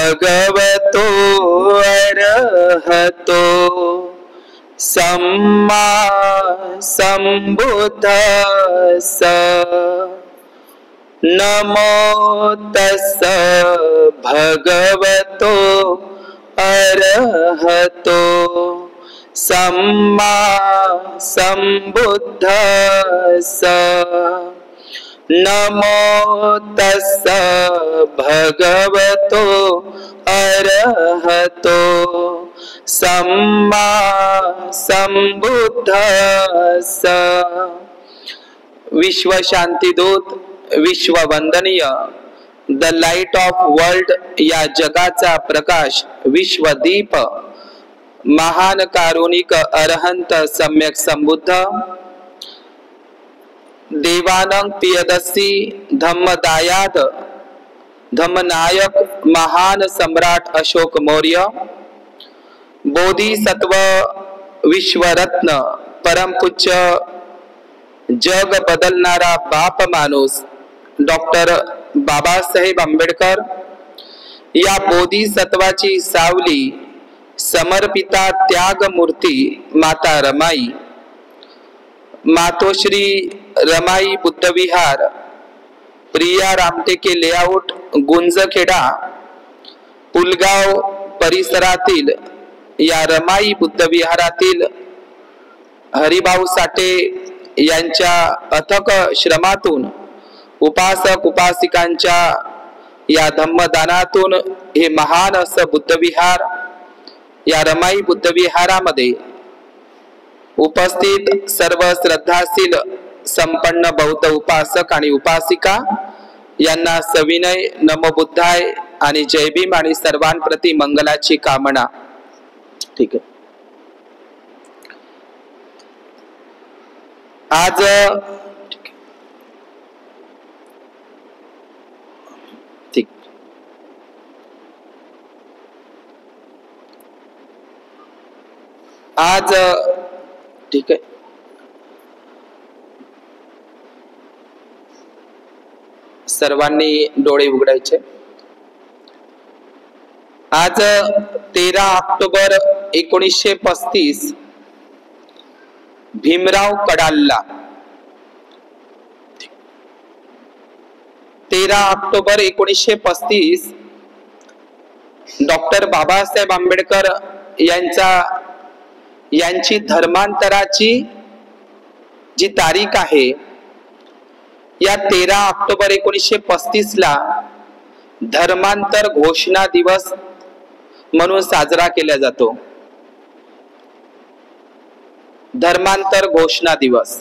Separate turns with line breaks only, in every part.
भगवतो अरहतो सम्मा सम्बुद्धस्स नमो तस्स भगवतो अरहतो सम्मा सम्बुद्धस्स नमो तस्स भगवतो अरहतो सम्मा सम्बुद्धस्स। विश्व शांतीदूत, विश्व वंदनीय, द लाइट ऑफ वर्ल्ड या जगाचा प्रकाश, विश्वदीप, महान कारुणिक अरहंत सम्यक संबुद्ध, देवानंग पियदसी धम्मदायाद धम्मनायक महान सम्राट अशोक मौर्य, बोधिसत्व विश्वरत्न परमपूज्य जग बदलणारा बाप माणूस डॉक्टर बाबासाहेब आंबेडकर या बोधिसत्वाची सावली समर्पिता त्यागमूर्ती माता रमाई, मातोश्री रमाई बुद्धविहार, प्रिया रामटेके लेआउट, गुंजखेडा, पुलगाव परिसरातील या रमाई बुद्धविहारातील हरिभाऊ साठे यांच्या अथक श्रमातून, उपासक उपासिकांच्या या धम्मदानातून हे महान असं बुद्धविहार, या रमाई बुद्धविहारामध्ये उपस्थित सर्व श्रद्धाशील संपन्न बौद्ध उपासक आणि उपासिका यांना सविनय नमो बुद्धाय आणि जय भीम आणि सर्वांप्रती मंगलाची कामना। ठीक आहे, आज ठीक आज ठीक आहे, सर्वांनी डोळे उघडायचे। आज 13 ऑक्टोबर 1935 भीमराव कडालला, 13 ऑक्टोबर 1935 डॉक्टर बाबासाहेब आंबेडकर यांची धर्मांतराची जी तारीख आहे, या 13 ऑक्टोबर 1935 ला धर्मांतर घोषणा दिवस म्हणून साजरा केला जातो। धर्मांतर घोषणा दिवस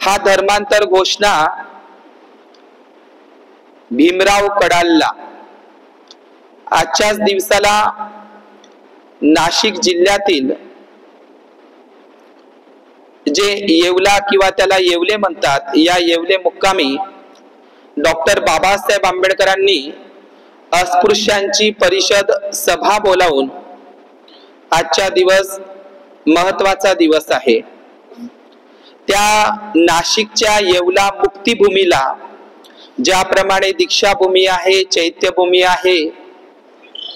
हा धर्मांतर घोषणा भीमराव कडालला आजच्याच दिवसाला नाशिक जिल्ह्यातील जे येवला किंवा त्याला येवले म्हणतात, या येवले मुक्कामी डॉक्टर बाबासाहेब आंबेडकरांनी अस्पृश्यांची परिषद सभा बोलावून आजचा दिवस महत्वाचा दिवस आहे। त्या नाशिकच्या येवला मुक्तिभूमीला ज्याप्रमाणे दीक्षाभूमी आहे, चैत्यभूमी आहे,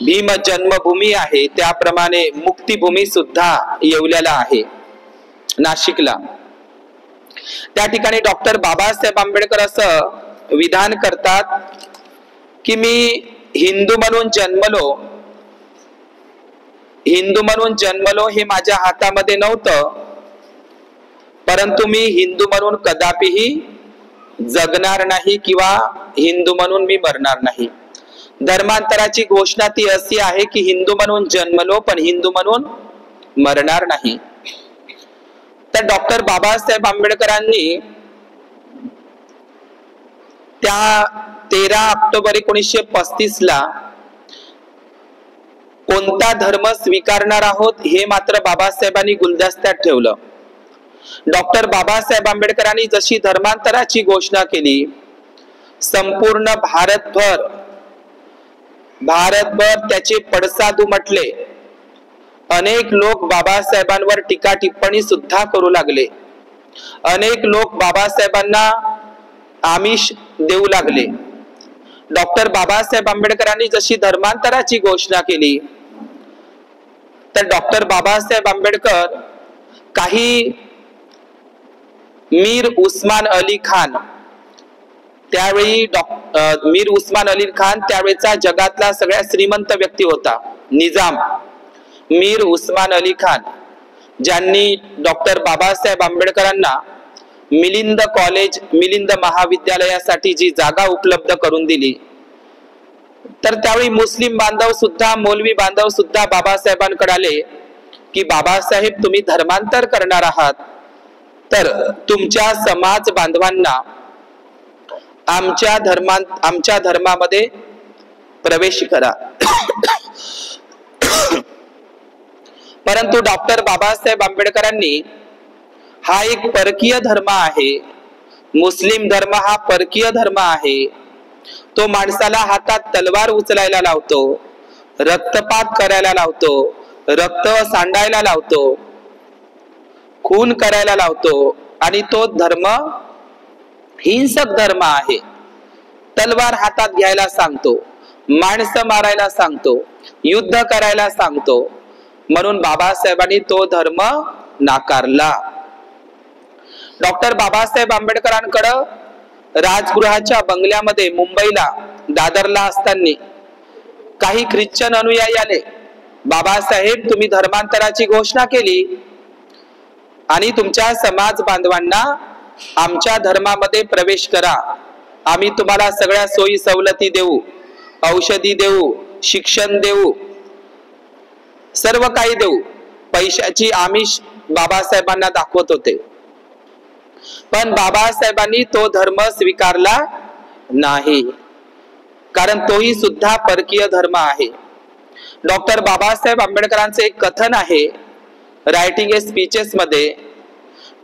भीम जन्मभूमी आहे, त्याप्रमाणे मुक्तिभूमी सुद्धा येवल्याला आहे नाशिकला। त्या ठिकाणी डॉक्टर बाबासाहेब आंबेडकर असं विधान करतात की मी हिंदू म्हणून जन्मलो हे माझ्या हातामध्ये नव्हतं, परंतु मी हिंदू म्हणून कदापिही जगणार नाही किंवा हिंदू म्हणून मी मरणार नाही। धर्मांतराची घोषणा ती अशी आहे की हिंदू म्हणून जन्मलो पण हिंदू म्हणून मरणार नाही। तर डॉक्टर बाबासाहेब आंबेडकरांनी त्या 13 ऑक्टोबर 1935 ला कोणता धर्म स्वीकारणार आहोत हे मात्र बाबासाहेबांनी गुलदस्त्यात ठेवलं। डॉक्टर बाबासाहेब आंबेडकरांनी जशी धर्मांतराची घोषणा केली, संपूर्ण भारतभर त्याचे पडसाद उमटले। अनेक लोक बाबासाहेबांवर टीका टिप्पणी सुद्धा करू लागले। अनेक लोक बाबासाहेबांना आमिष देऊ लागले। डॉक्टर बाबासाहेब आंबेडकरांनी जशी धर्मांतराची घोषणा केली, तर डॉक्टर बाबासाहेब आंबेडकर काही मीर उस्मान अली खान, त्यावेळी मीर उस्मान अली खान त्यावेळेचा जगातला सगळ्यात श्रीमंत व्यक्ती होता, निजाम मीर उस्मान अली खान, ज्यांनी डॉक्टर बाबासाहेब आंबेडकरांना मिलिंद कॉलेज, मिलिंद महाविद्यालयासाठी जी जागा उपलब्ध करून दिली, तर त्यावेळी मुस्लिम बांधव सुद्धा, मौलवी बांधव सुद्धा बाबासाहेबांकडे आले की बाबासाहेब, तुम्ही धर्मांतर करणार आहात, तर तुमच्या समाज बांधवांना आमच्या धर्मामध्ये प्रवेश करा. परंतु डॉक्टर बाबासाहेब आंबेडकरांनी हा एक परकीय धर्म आहे, मुस्लिम धर्म हा परकीय धर्म आहे, तो माणसाला हातात तलवार उचलायला लावतो, रक्तपात करायला लावतो, रक्त सांडायला लावतो, खून करायला लावतो, आणि तो धर्म हिंसक धर्म आहे. तलवार हातात घ्यायला सांगतो, माणसं मारायला सांगतो, युद्ध करायला सांगतो. म्हणून बाबासाहेबांनी तो धर्म नाकारला. डॉक्टर बाबासाहेब आंबेडकरांकडं राजगृहाच्या बंगल्यामध्ये मुंबईला दादरला असताना काही ख्रिश्चन अनुयायी आले. बाबासाहेब, तुम्ही धर्मांतराची घोषणा केली आणि तुमच्या समाज बांधवांना आमच्या धर्मामध्ये प्रवेश करा, आम्ही तुम्हाला सगळ्या सोयी सवलती देऊ, औषधी देऊ, शिक्षण देऊ, सर्व काही देऊ. पैशाची आमिष बाबासाहेबांना दाखवत होते, पण बाबासाहेबांनी तो धर्म स्वीकारला नाही, कारण तोही सुद्धा परकीय धर्म आहे. डॉक्टर बाबासाहेब आंबेडकरांचं एक कथन आहे रायटिंग ए स्पीचेस मध्ये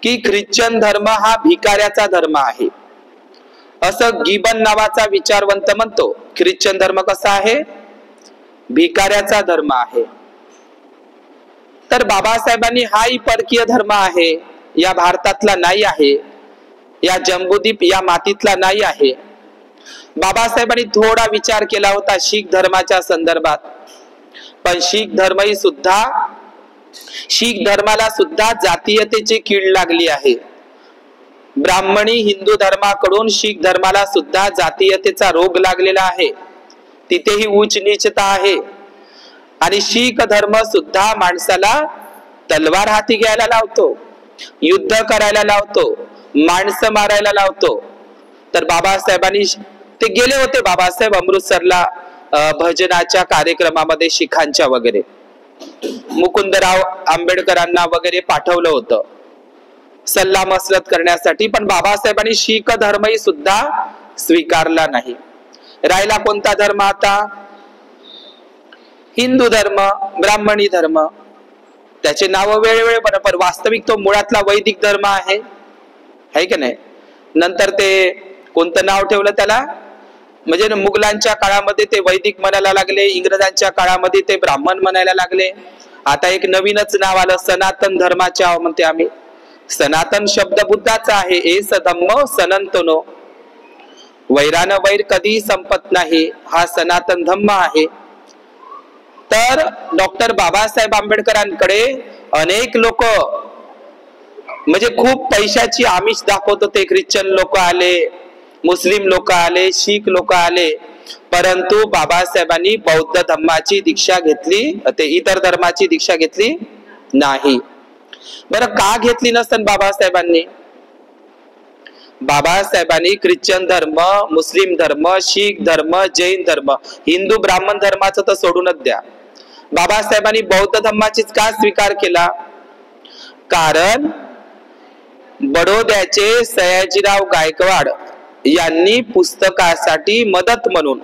की ख्रिश्चन धर्म हा भिकाऱ्याचा धर्म आहे, असं गिबन नावाचा विचारवंत म्हणतो. ख्रिश्चन धर्म कसा आहे? भिकाऱ्याचा धर्म आहे. तर बाबासाहेबांनी हाही परकीय धर्म आहे, या भारतातला नाही आहे, या जम्बूद्वीप या मातीतला नाही आहे. बाबासाहेबांनी थोडा विचार केला होता शीख धर्माच्या संदर्भात, पण शीख धर्माला सुद्धा जातीयतेची कीड लागली आहे. ब्राह्मणी हिंदू धर्माकडून शीख धर्माला सुद्धा जातीयतेचा रोग लागलेला आहे, तिथेही उच्च नीचता आहे. आणि शीख धर्म सुद्धा माणसाला तलवार हाती घ्यायला लावतो, युद्ध करायला लावतो, माणसं मारायला लावतो. तर बाबासाहेबांनी ते गेले होते, बाबासाहेब अमृतसरला भजनाच्या कार्यक्रमामध्ये शिखांच्या वगैरे, मुकुंदराव आंबेडकरांना वगैरे पाठवलं होतं सल्ला मसलत करण्यासाठी, पण बाबासाहेबांनी शीख धर्मही सुद्धा स्वीकारला नाही. राहिला कोणता धर्म आता? हिंदू धर्म, ब्राह्मणी धर्म. त्याचे नाव वेळोवेळी बरोबर, वास्तविक तो मुळातला वैदिक धर्म आहे की नाही. नंतर ते कोणतं नाव ठेवलं त्याला, म्हणजे मुघलांच्या काळामध्ये ते वैदिक म्हणायला लागले, इंग्रजांच्या काळामध्ये ते ब्राह्मण म्हणायला लागले. आता एक नवीनच नाव आलं, सनातन धर्माच्या म्हणते आम्ही. सनातन शब्द बुद्धाचा आहे, एस धम्म सनातनो, वैरान वैर कधी संपत नाही, हा सनातन धम्म आहे. तर डॉक्टर बाबासाहेब आंबेडकरांकडे अनेक लोक, म्हणजे खूप पैशाची आमिष दाखवत होते. ख्रिश्चन लोक आले, मुस्लिम लोक आले, शीख लोक आले, परंतु बाबासाहेबांनी बौद्ध धर्माची दीक्षा घेतली, ते इतर धर्माची दीक्षा घेतली नाही. बरं, का घेतली नसेल बाबासाहेबांनी? बाबासाहेबांनी ख्रिश्चन धर्म, मुस्लिम धर्म, शीख धर्म, जैन धर्म, हिंदू ब्राह्मण धर्माचं तर सोडूनच द्या, बाबासाहेबांनी बौद्ध धर्माचीच का स्वीकार केला? कारण बडोद्याचे सयाजीराव गायकवाड यांनी पुस्तकासाठी मदत म्हणून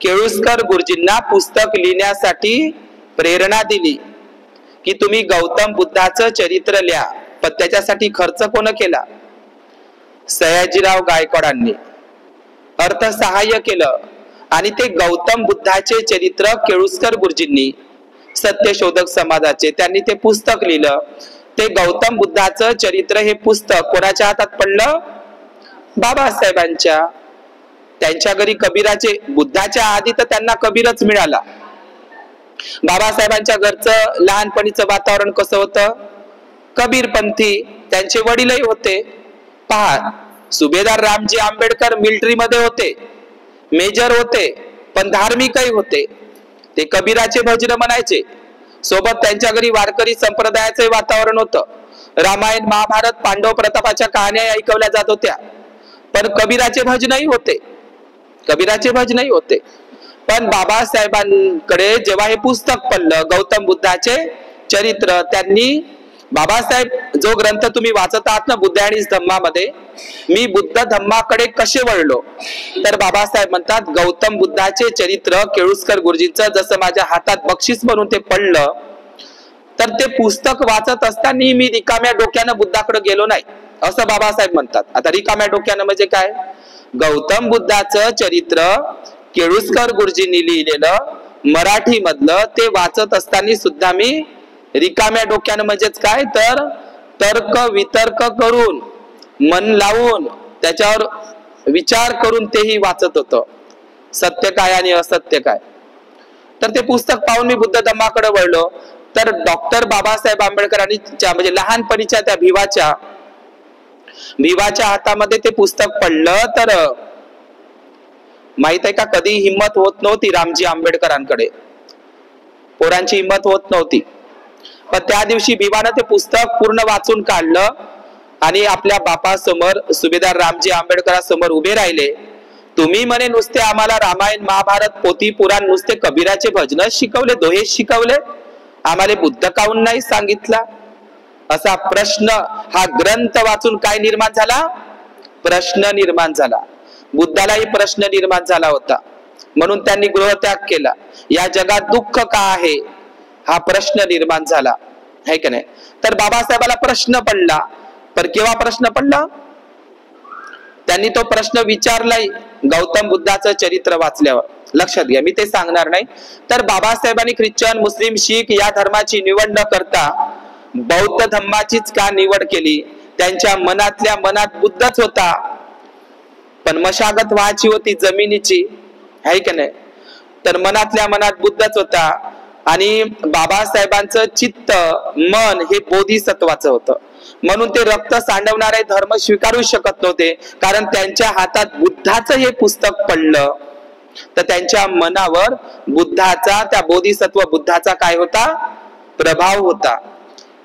केळुस्कर गुरुजींना पुस्तक लिहिण्यासाठी प्रेरणा दिली की तुम्ही गौतम बुद्धाचं चरित्र लिहा. पण त्याच्यासाठी खर्च कोण केला? सयाजीराव गायकवाडांनी अर्थसहाय्य केलं. आणि ते गौतम बुद्धाचे चरित्र केळुस्कर गुरुजींनी, सत्यशोधक समाजाचे, त्यांनी ते पुस्तक लिहिलं. ते गौतम बुद्धाचं चरित्र हे पुस्तक कोणाच्या हातात पडलं? बाबासाहेबांच्या. त्यांच्या घरी कबीराचे, बुद्धाच्या आधी तर त्यांना कबीरच मिळाला. बाबासाहेबांच्या घरचं लहानपणीचं वातावरण कसं होतं? कबीरपंथी. त्यांचे वडीलही होते. पहा, सुभेदार रामजी आंबेडकर मिलिटरीमध्ये होते, मेजर होते, पण धार्मिकही होते. ते कबीराचे भजन म्हणायचे. सोबत त्यांच्या घरी वारकरी संप्रदायाचे वातावरण होतं. रामायण, महाभारत, पांडव प्रतापाच्या कहाण्या ऐकवल्या जात होत्या. पण कबीराचे भजनही होते, कबीराचे भजनही होते. पण बाबासाहेबांकडे जेव्हा हे पुस्तक पडलं, गौतम बुद्धाचे चरित्र, त्यांनी, बाबासाहेब, जो ग्रंथ तुम्ही वाचत आहात ना, बुद्ध आणि धम्मामध्ये, मी बुद्ध धम्माकडे कसे वळलो, तर बाबासाहेब म्हणतात, गौतम बुद्धाचे चरित्र केळुसकर गुरुजींचं जसं माझ्या हातात बक्षीस म्हणून ते पडलं, तर ते पुस्तक वाचत असताना मी रिकाम्या डोक्यानं बुद्धाकडे गेलो नाही, असं बाबासाहेब म्हणतात. आता रिकाम्या डोक्यानं म्हणजे काय? गौतम बुद्धाचं चरित्र केळुसकर गुरुजींनी लिहिलेलं मराठी मधलं ते वाचत असताना सुद्धा मी रिकाम्या डोक्यानं म्हणजेच काय, तर तर्क वितर्क करून, मन लावून, त्याच्यावर विचार करून तेही वाचत होतं, सत्य काय आणि असत्य काय. तर ते पुस्तक पाहून मी बुद्ध धम्माकडे वळलो. तर डॉक्टर बाबासाहेब आंबेडकरांनी म्हणजे लहानपणीच्या त्या भिवाच्या हातामध्ये ते पुस्तक पडलं. तर माहित आहे का, कधी हिंमत होत नव्हती रामजी आंबेडकरांकडे, पोरांची हिंमत होत नव्हती. पण त्या दिवशी भिवानं ते पुस्तक पूर्ण वाचून काढलं आणि आपल्या बापासमोर, सुभेदार रामजी आंबेडकरांसमोर उभे राहिले. तुम्ही म्हणे नुसते आम्हाला रामायण, महाभारत, पोथी पुराण, नुसते कबीराचे भजन शिकवले, दोहेच शिकवले, आम्हाला बुद्ध काहून नाही सांगितला? असा प्रश्न हा ग्रंथ वाचून काय निर्माण झाला? प्रश्न निर्माण झाला. बुद्धालाही प्रश्न निर्माण झाला होता, म्हणून त्यांनी गृहत्याग केला. या जगात दुःख का आहे हा प्रश्न निर्माण झाला, है का नाही? तर बाबासाहेबाला प्रश्न पडला. पण केव्हा प्रश्न पडला? त्यांनी तो प्रश्न विचारलाय गौतम बुद्धाचं चरित्र वाचल्यावर. लक्षात घ्या, मी ते सांगणार नाही. तर बाबासाहेबांनी ख्रिश्चन, मुस्लिम, शीख या धर्माची निवड न करता बौद्ध धर्माचीच का निवड केली? त्यांच्या मनातल्या मनात बुद्धच होता, पण मशागत व्हायची होती जमिनीची, आहे का नाही? तर मनातल्या मनात बुद्धच होता. आणि बाबासाहेबांचं चित्त, मन हे बोधिसत्वाचं होतं, म्हणून ते रक्त सांडवणारे धर्म स्वीकारू शकत नव्हते. कारण त्यांच्या हातात बुद्धाचं हे पुस्तक पडलं, तर त्यांच्या मनावर बुद्धाचा, त्या बोधिसत्व बुद्धाचा काय होता? प्रभाव होता.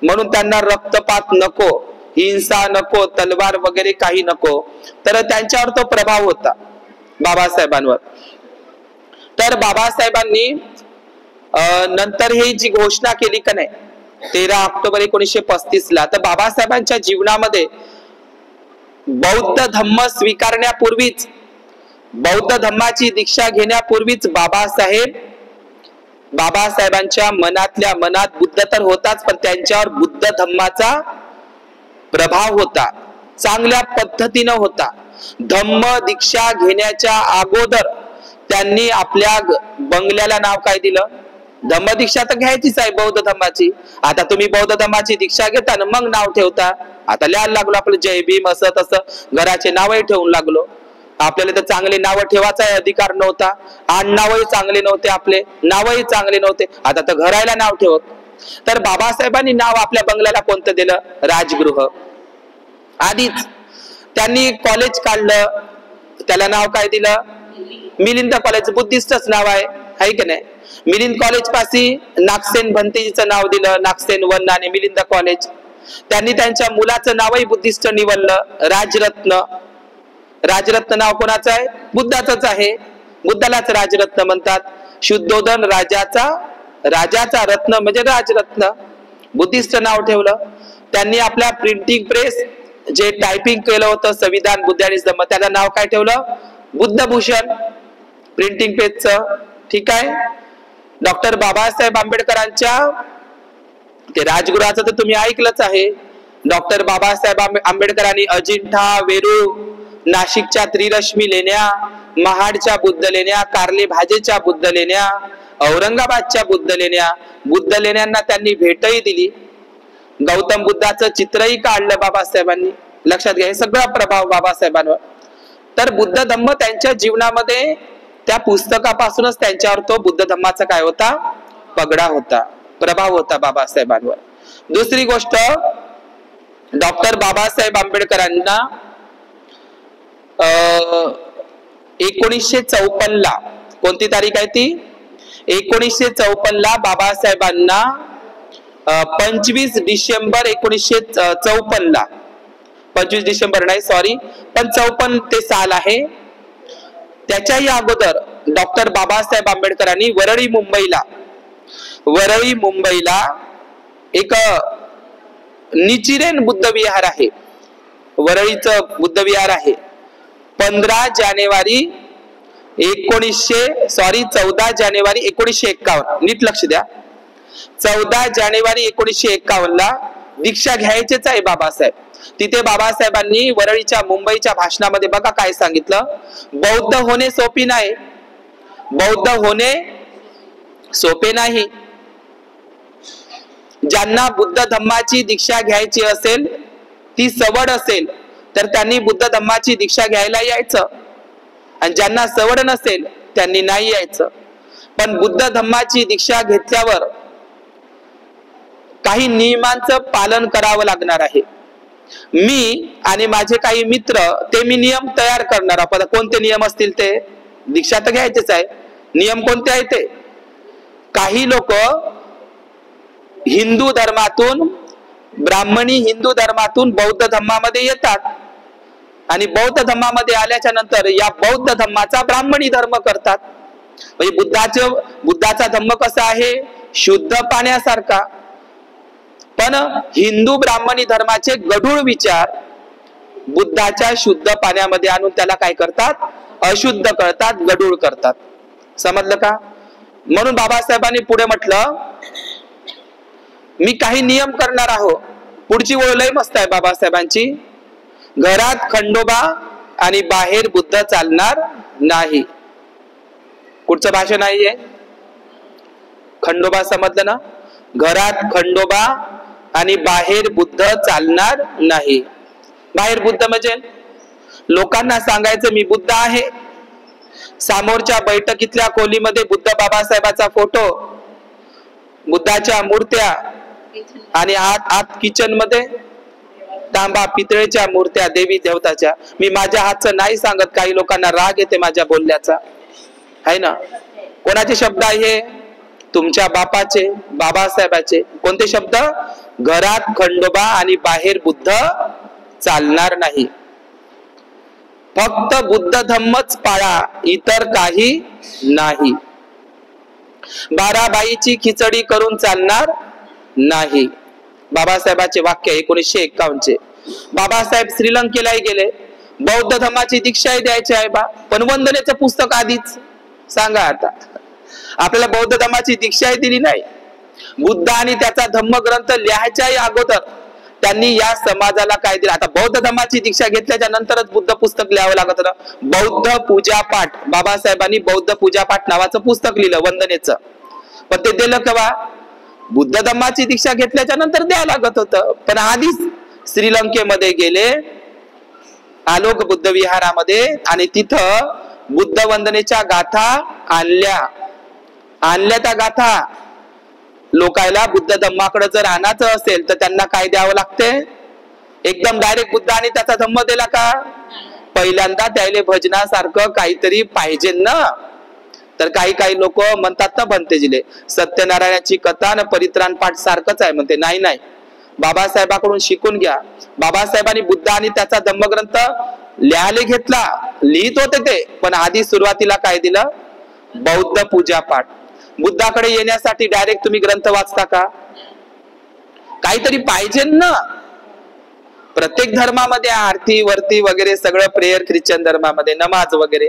म्हणून त्यांना रक्तपात नको, हिंसा नको, तलवार वगैरे काही नको, तर त्यांच्यावर तो प्रभाव होता बाबासाहेबांवर. तर बाबासाहेबांनी नंतर ही जी घोषणा केली का नाही, 13 ऑक्टोबर 1935 ला, तर बाबासाहेबांच्या जीवनामध्ये बौद्ध धम्म स्वीकारण्यापूर्वीच, बौद्ध धम्माची दीक्षा घेण्यापूर्वीच बाबासाहेबांच्या मनातल्या मनात बुद्ध तर होताच, पण त्यांच्यावर बुद्ध धम्माचा प्रभाव होता, चांगल्या पद्धतीनं होता. धम्म दीक्षा घेण्याच्या अगोदर त्यांनी आपल्या बंगल्याला नाव काय दिलं? धम्म दीक्षा तर घ्यायचीच आहे बौद्ध धम्माची. आता तुम्ही बौद्ध धम्माची दीक्षा घेता ना, मग नाव ठेवता. आता लिहायला लागलो आपलं जय भीम, असं तसं घराचे नावही ठेवून लागलो. आपल्याला तर चांगले नाव ठेवायचा अधिकार नव्हता, आडनावही चांगले नव्हते, आपले नावही चांगले नव्हते, आता तर घरायला नाव ठेवत. तर बाबासाहेबांनी नाव आपल्या बंगल्याला कोणतं दिलं? राजगृह. आधीच त्यांनी कॉलेज काढलं, त्याला नाव काय दिलं? मिलिंद कॉलेज. बुद्धिस्टच नाव आहे की नाही? मिलिंद कॉलेज पाशी नागसेन भंतेजीचं नाव दिलं, नागसेन वन आणि मिलिंद कॉलेज. त्यांनी त्यांच्या मुलाचं नावही बुद्धिस्ट निवडलं, राजरत्न. राजरत्न नाव कोणाचं आहे? बुद्धाचंच आहे, बुद्धालाच राजरत्न म्हणतात. शुद्धोधन राजाचा रत्न म्हणजे राजरत्न, बुद्धिस्ट नाव ठेवलं. त्यांनी आपल्या प्रिंटिंग प्रेस जे टायपिंग केलं होतं संविधान, बुद्ध आणि धम्म, त्याला नाव काय ठेवलं? बुद्धभूषण, प्रिंटिंग पेजचं. ठीक आहे. डॉक्टर बाबासाहेब आंबेडकरांच्या ते राजगृहाचं तर तुम्ही ऐकलंच आहे. डॉक्टर बाबासाहेब आंबेडकरांनी अजिंठा, वेरूळ, नाशिकच्या त्रिरश्मी लेण्या, महाडच्या बुद्ध लेण्या, कार्ले भाजेच्या बुद्ध लेण्या, औरंगाबादच्या बुद्ध लेण्यांना त्यांनी भेटही दिली. गौतम बुद्धाचं चित्रही काढलं बाबासाहेबांनी. लक्षात घ्या, हे सगळा प्रभाव बाबासाहेबांवर. तर बुद्ध धम्म त्यांच्या जीवनामध्ये त्या पुस्तकापासूनच त्यांच्यावर तो बुद्ध धम्माचा काय होता, पगडा होता, प्रभाव होता बाबासाहेबांवर. दुसरी गोष्ट, डॉक्टर बाबासाहेब आंबेडकरांना 1954 ला, कोणती तारीख आहे ती, 1954 ला बाबासाहेबांना 25 डिसेंबर 1954 ला, 25 डिसेंबर नाही सॉरी, पण 54 ते साल आहे. त्याच्याही अगोदर डॉक्टर बाबासाहेब आंबेडकरांनी वरळी मुंबईला एक निचिरेन बुद्ध विहार आहे, वरळीचं बुद्ध विहार आहे. 14 जानेवारी 1951, नीट लक्ष द्या, 14 जानेवारी 1951 ला दीक्षा घ्यायचीच आहे बाबासाहेब. तिथे बाबासाहेबांनी वरळीच्या मुंबईच्या भाषणामध्ये बघा काय सांगितलं, बौद्ध होणे सोपे नाही, बौद्ध होणे सोपे नाही. ज्यांना बुद्ध धम्माची दीक्षा घ्यायची असेल, ती सवड असेल, तर त्यांनी बुद्ध धम्माची दीक्षा घ्यायला यायचं, आणि ज्यांना सवड नसेल त्यांनी नाही यायचं. पण बुद्ध धम्माची दीक्षा घेतल्यावर काही नियमांचं पालन करावं लागणार आहे. मी आणि माझे काही मित्र ते मी नियम तयार करणार आहोत. कोणते नियम असतील ते, दीक्षा तर घ्यायचेच आहे, नियम कोणते आहे ते. काही लोक हिंदू धर्मातून, ब्राह्मणी हिंदू धर्मातून बौद्ध धम्मामध्ये येतात, आणि बौद्ध धम्मामध्ये आल्याच्या नंतर या बौद्ध धम्माचा ब्राह्मणी धर्म करतात. म्हणजे बुद्धाचा धम्म कसा आहे, शुद्ध पाण्यासारखा, पण हिंदू ब्राह्मणी धर्माचे गढूळ विचार बुद्धाच्या शुद्ध पाण्यामध्ये आणून त्याला काय करतात, अशुद्ध करतात, गढूळ करतात. समजलं का? म्हणून बाबासाहेबांनी पुढे म्हटलं, मी काही नियम करणार आहो. पुढची ओळ लय मस्त आहे बाबासाहेबांची, घरात खंडोबा आणि बाहेर बुद्ध चालणार नाही. कुठचं भाषण नाहीये, खंडोबा समजलं ना, घरात खंडोबा आणि बाहेर बुद्ध चालणार नाही. बाहेर बुद्ध म्हणजे लोकांना सांगायचं मी बुद्ध आहे, समोरच्या बैठकीतल्या खोलीमध्ये बुद्ध बाबासाहेबाचा फोटो, बुद्धाच्या मूर्त्या, आणि आत किचन मध्ये तांबा पितळेच्या मूर्त्या देवी देवताच्या. मी माझ्या हातचं नाही सांगत, काही लोकांना राग येते माझ्या बोलण्याचा, आहे ना. कोणाचे शब्द आहे? तुमच्या बापाचे, बाबासाहेबाचे. कोणते शब्द? घरात खंडोबा आणि बाहेर बुद्ध चालणार नाही. फक्त बुद्ध धम्मच पाळा, इतर काही नाही. बाराबाईची खिचडी करून चालणार नाही. बाबासाहेबांचे वाक्य 1951 चे. बाबासाहेब श्रीलंकेलाही गेले, बौद्ध धम्माची दीक्षाही द्यायची आहे बा, पण वंदनेचं पुस्तक आधीच सांगा. आता आपल्याला बौद्ध धम्माची दीक्षाही दिली नाही. बुद्ध आणि त्याचा धम्मग्रंथ लिहायच्याही अगोदर त्यांनी या समाजाला काय दिलं. आता बौद्ध धम्माची दीक्षा घेतल्याच्या नंतरच बुद्ध पुस्तक लिहावं लागत ना. बौद्ध पूजा पाठ, बाबासाहेबांनी बौद्ध पूजा पाठ नावाचं पुस्तक लिहिलं वंदनेचं, पण ते दिलं केव्हा? बुद्ध धम्माची दीक्षा घेतल्याच्या नंतर द्यावं लागत होतं. पण आधीच श्रीलंकेमध्ये गेले, आलोक बुद्ध विहारामध्ये, आणि तिथं बुद्ध वंदनेच्या गाथा आणल्या त्या गाथा. लोकायला बुद्ध धम्माकडे जर आणायचं असेल तर त्यांना काय द्यावं लागते? एकदम डायरेक्ट बुद्ध आणि त्याचा धम्म दिला का? पहिल्यांदा त्याला भजनासारखं काहीतरी पाहिजे ना. तर काही लोक म्हणतात ना भंतेजीले, सत्यनारायणाची कथा न परित्राण पाठ सारखंच आहे म्हणते. नाही नाही, बाबासाहेबांकडून शिकून घ्या. बाबासाहेबांनी बुद्ध आणि त्याचा धम्मग्रंथ लिहायला घेतला, लिहित होते ते, पण आधी सुरुवातीला काय दिलं? बौद्ध पूजा पाठ. बुद्धाकडे येण्यासाठी डायरेक्ट तुम्ही ग्रंथ वाचता का? काहीतरी पाहिजे ना. प्रत्येक धर्मामध्ये आरती वरती वगैरे सगळं, प्रेयर ख्रिश्चन धर्मामध्ये नमाज वगैरे,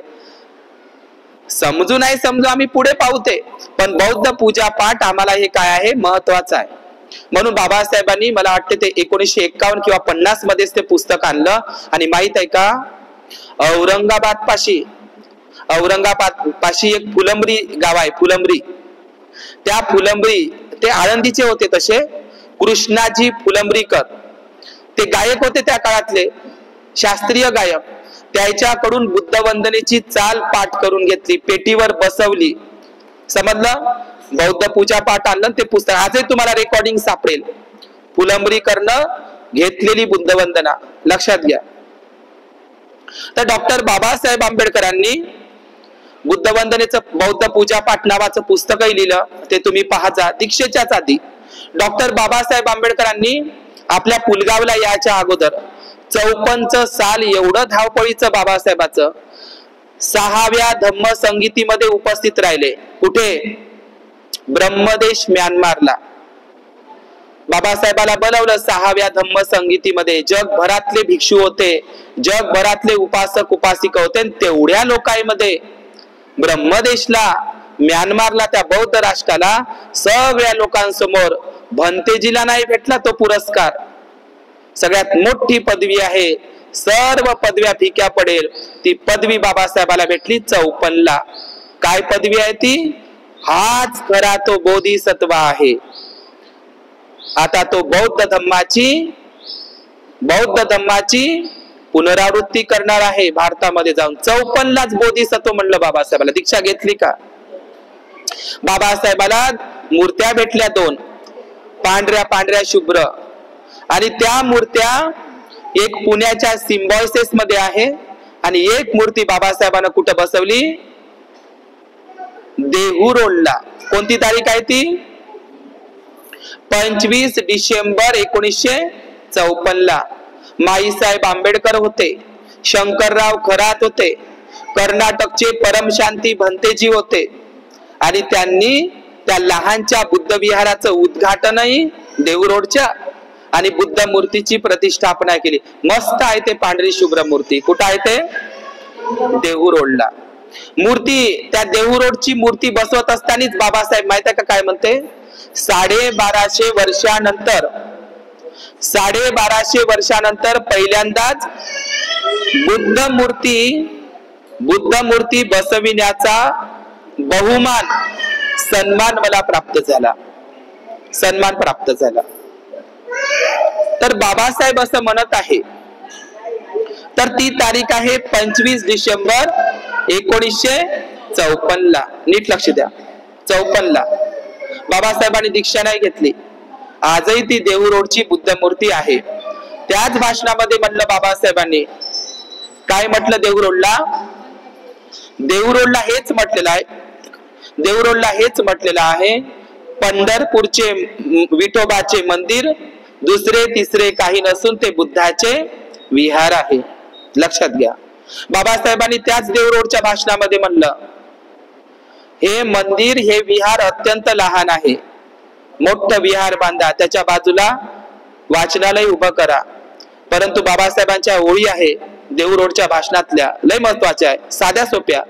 समजू नाही समजू आम्ही पुढे पाहते, पण बौद्ध पूजा पाठ आम्हाला हे काय आहे, महत्वाचं आहे. म्हणून बाबासाहेबांनी, मला वाटते ते 1951 किंवा 50 मध्येच ते पुस्तक आणलं. आणि माहित आहे का, औरंगाबाद पाशी एक फुलंब्री गाव आहे, फुलंब्री. त्या फुलंब्री, ते आळंदीचे होते तसे, कृष्णाजी फुलंब्रीकर, ते गायक होते त्या काळातले, शास्त्रीय गायक. त्याच्याकडून बुद्ध वंदनेची चाल पाठ करून घेतली, पेटीवर बसवली. समजलं? बौद्ध पूजा पाठ आणलं ते पुस्तक आजही तुम्हाला रेकॉर्डिंग सापडेल. फुलंबरी करणं घेतलेली बुद्ध वंदना लक्षात घ्या. तर डॉक्टर बाबासाहेब आंबेडकरांनी बुद्ध वंदनेचं बौद्ध पूजा पाठ नावाचं पुस्तकही लिहिलं, ते तुम्ही पाहा. दीक्षेच्याच आधी डॉक्टर बाबासाहेब आंबेडकरांनी आपल्या पुलगावला याच्या अगोदर 54 साल एवढं धावपळीचं बाबासाहेबाचं 6व्या धम्म संगीतीमध्ये उपस्थित राहिले. कुठे? ब्रह्मदेश म्यानमारला. बाबासाहेबाला बोलवलं 6व्या धम्म संगीतीमध्ये. जगभरातले भिक्षू होते, जगभरातले उपासक उपासिका होते. तेवढ्या लोकांमध्ये ब्रह्मदेशला, म्यानमारला, त्या बौद्ध राष्ट्राला सगळ्या लोकांसमोर भंतेजीला नाही भेटला तो पुरस्कार. सगळ्यात मोठी पदवी आहे, सर्व पदव्या फिक्या पडेल, ती पदवी बाबासाहेबाला भेटली 54ला. काय पदवी आहे ती? हाच खरा तो बोधिसत्व आहे. आता तो बौद्ध धम्माची पुनरावृत्ती करणार आहे भारतामध्ये जाऊन. 54लाच बोधिसत्व म्हणलं बाबासाहेबाला. दीक्षा घेतली का? बाबासाहेबाला मूर्त्या भेटल्या 2, पांढऱ्या शुभ्र. आणि त्या मूर्त्या एक पुण्याच्या सिम्बॉयसिस मध्ये आहे आणि एक मूर्ती बाबासाहेबांना कुठं बसवली? देहू रोडला. कोणती तारीख आहे ती? 25 डिसेंबर 1954ला. माईसाहेब आंबेडकर होते, शंकरराव खरात होते, कर्नाटकचे परमशांती भंतेजी होते आणि त्यांनी त्या लहानच्या बुद्ध विहाराचं उद्घाटनही देहू रोडच्या आणि बुद्ध मूर्तीची प्रतिष्ठापना केली. मस्त आहे ते पांढरी शुभ्र मूर्ती. कुठं आहे ते? देहू रोडला. मूर्ती त्या देहू रोडची मूर्ती बसवत असतानाच बाबासाहेब माहिती आहे का काय म्हणते? 1250 वर्षानंतर पहिल्यांदाच बुद्ध मूर्ती बसविण्याचा बहुमान सन्मान मला प्राप्त झाला. तर बाबासाहेब असं म्हणत आहे. तर ती तारीख आहे 25 डिसेंबर 1954ला. नीट लक्ष द्या, 54ला. बाबासाहेबांनी दीक्षा नाही घेतली. आजही ती देहू रोडची बुद्ध मूर्ती आहे. त्याच भाषणामध्ये म्हणलं बाबासाहेबांनी काय म्हटलं? देहू रोडला हेच म्हटलेलं आहे, पंढरपूरचे विठोबाचे मंदिर दुसरे तिसरे काही नसून ते बुद्धाचे विहार आहे. लक्षात घ्या. बाबासाहेबांनी त्याच देहू रोडच्या भाषणामध्ये म्हणलं, हे मंदिर, हे विहार अत्यंत लहान आहे. मोठं विहार बांधा, त्याच्या बाजूला वाचनालय उभं करा. परंतु बाबासाहेबांच्या ओळी आहे देहू रोडच्या भाषणातल्या, लय महत्वाच्या आहे, साध्या सोप्या.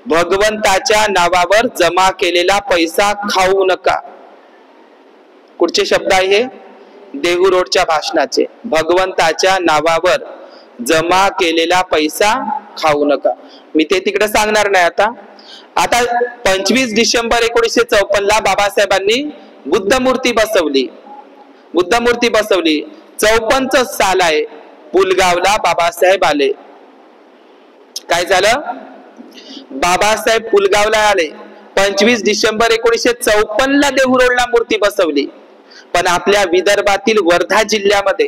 भगवंताच्या नावावर जमा केलेला पैसा खाऊ नका. कुठचे शब्द आहे हे? देहू रोडच्या भाषणाचे. भगवंताच्या नावावर जमा केलेला पैसा खाऊ नका. मी ते तिकडे सांगणार नाही आता. 25 डिसेंबर 1954ला बाबासाहेबांनी बुद्ध मूर्ती बसवली. 54 साल आहे. पुलगावला बाबासाहेब आले. काय झालं? बाबासाहेब पुलगावला आले. 25 डिसेंबर 1954ला देहू रोडला मूर्ती बसवली. पण आपल्या विदर्भातील वर्धा जिल्ह्यामध्ये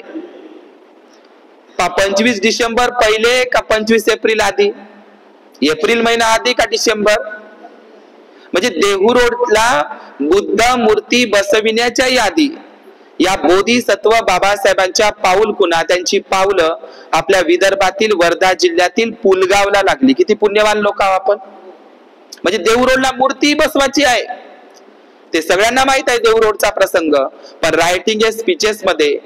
25 डिसेंबर पहिले का 25 एप्रिल आधी? एप्रिल महिना आधी का डिसेंबर? म्हणजे देहू रोडला बुद्ध मूर्ती बसविण्याच्या आधी या बोधिसत्व बाबासाहेबांच्या पाऊल खुणा, त्यांची पावलं आपल्या विदर्भातील वर्धा जिल्ह्यातील पुलगावला लागली. किती पुण्यवान लोक आहोत आपण. म्हणजे देहू रोडला मूर्ती बसवायची आहे ते सगळ्यांना माहित आहे देहू रोडचा प्रसंग. पण रायटिंग ए स्पीचेस मध्ये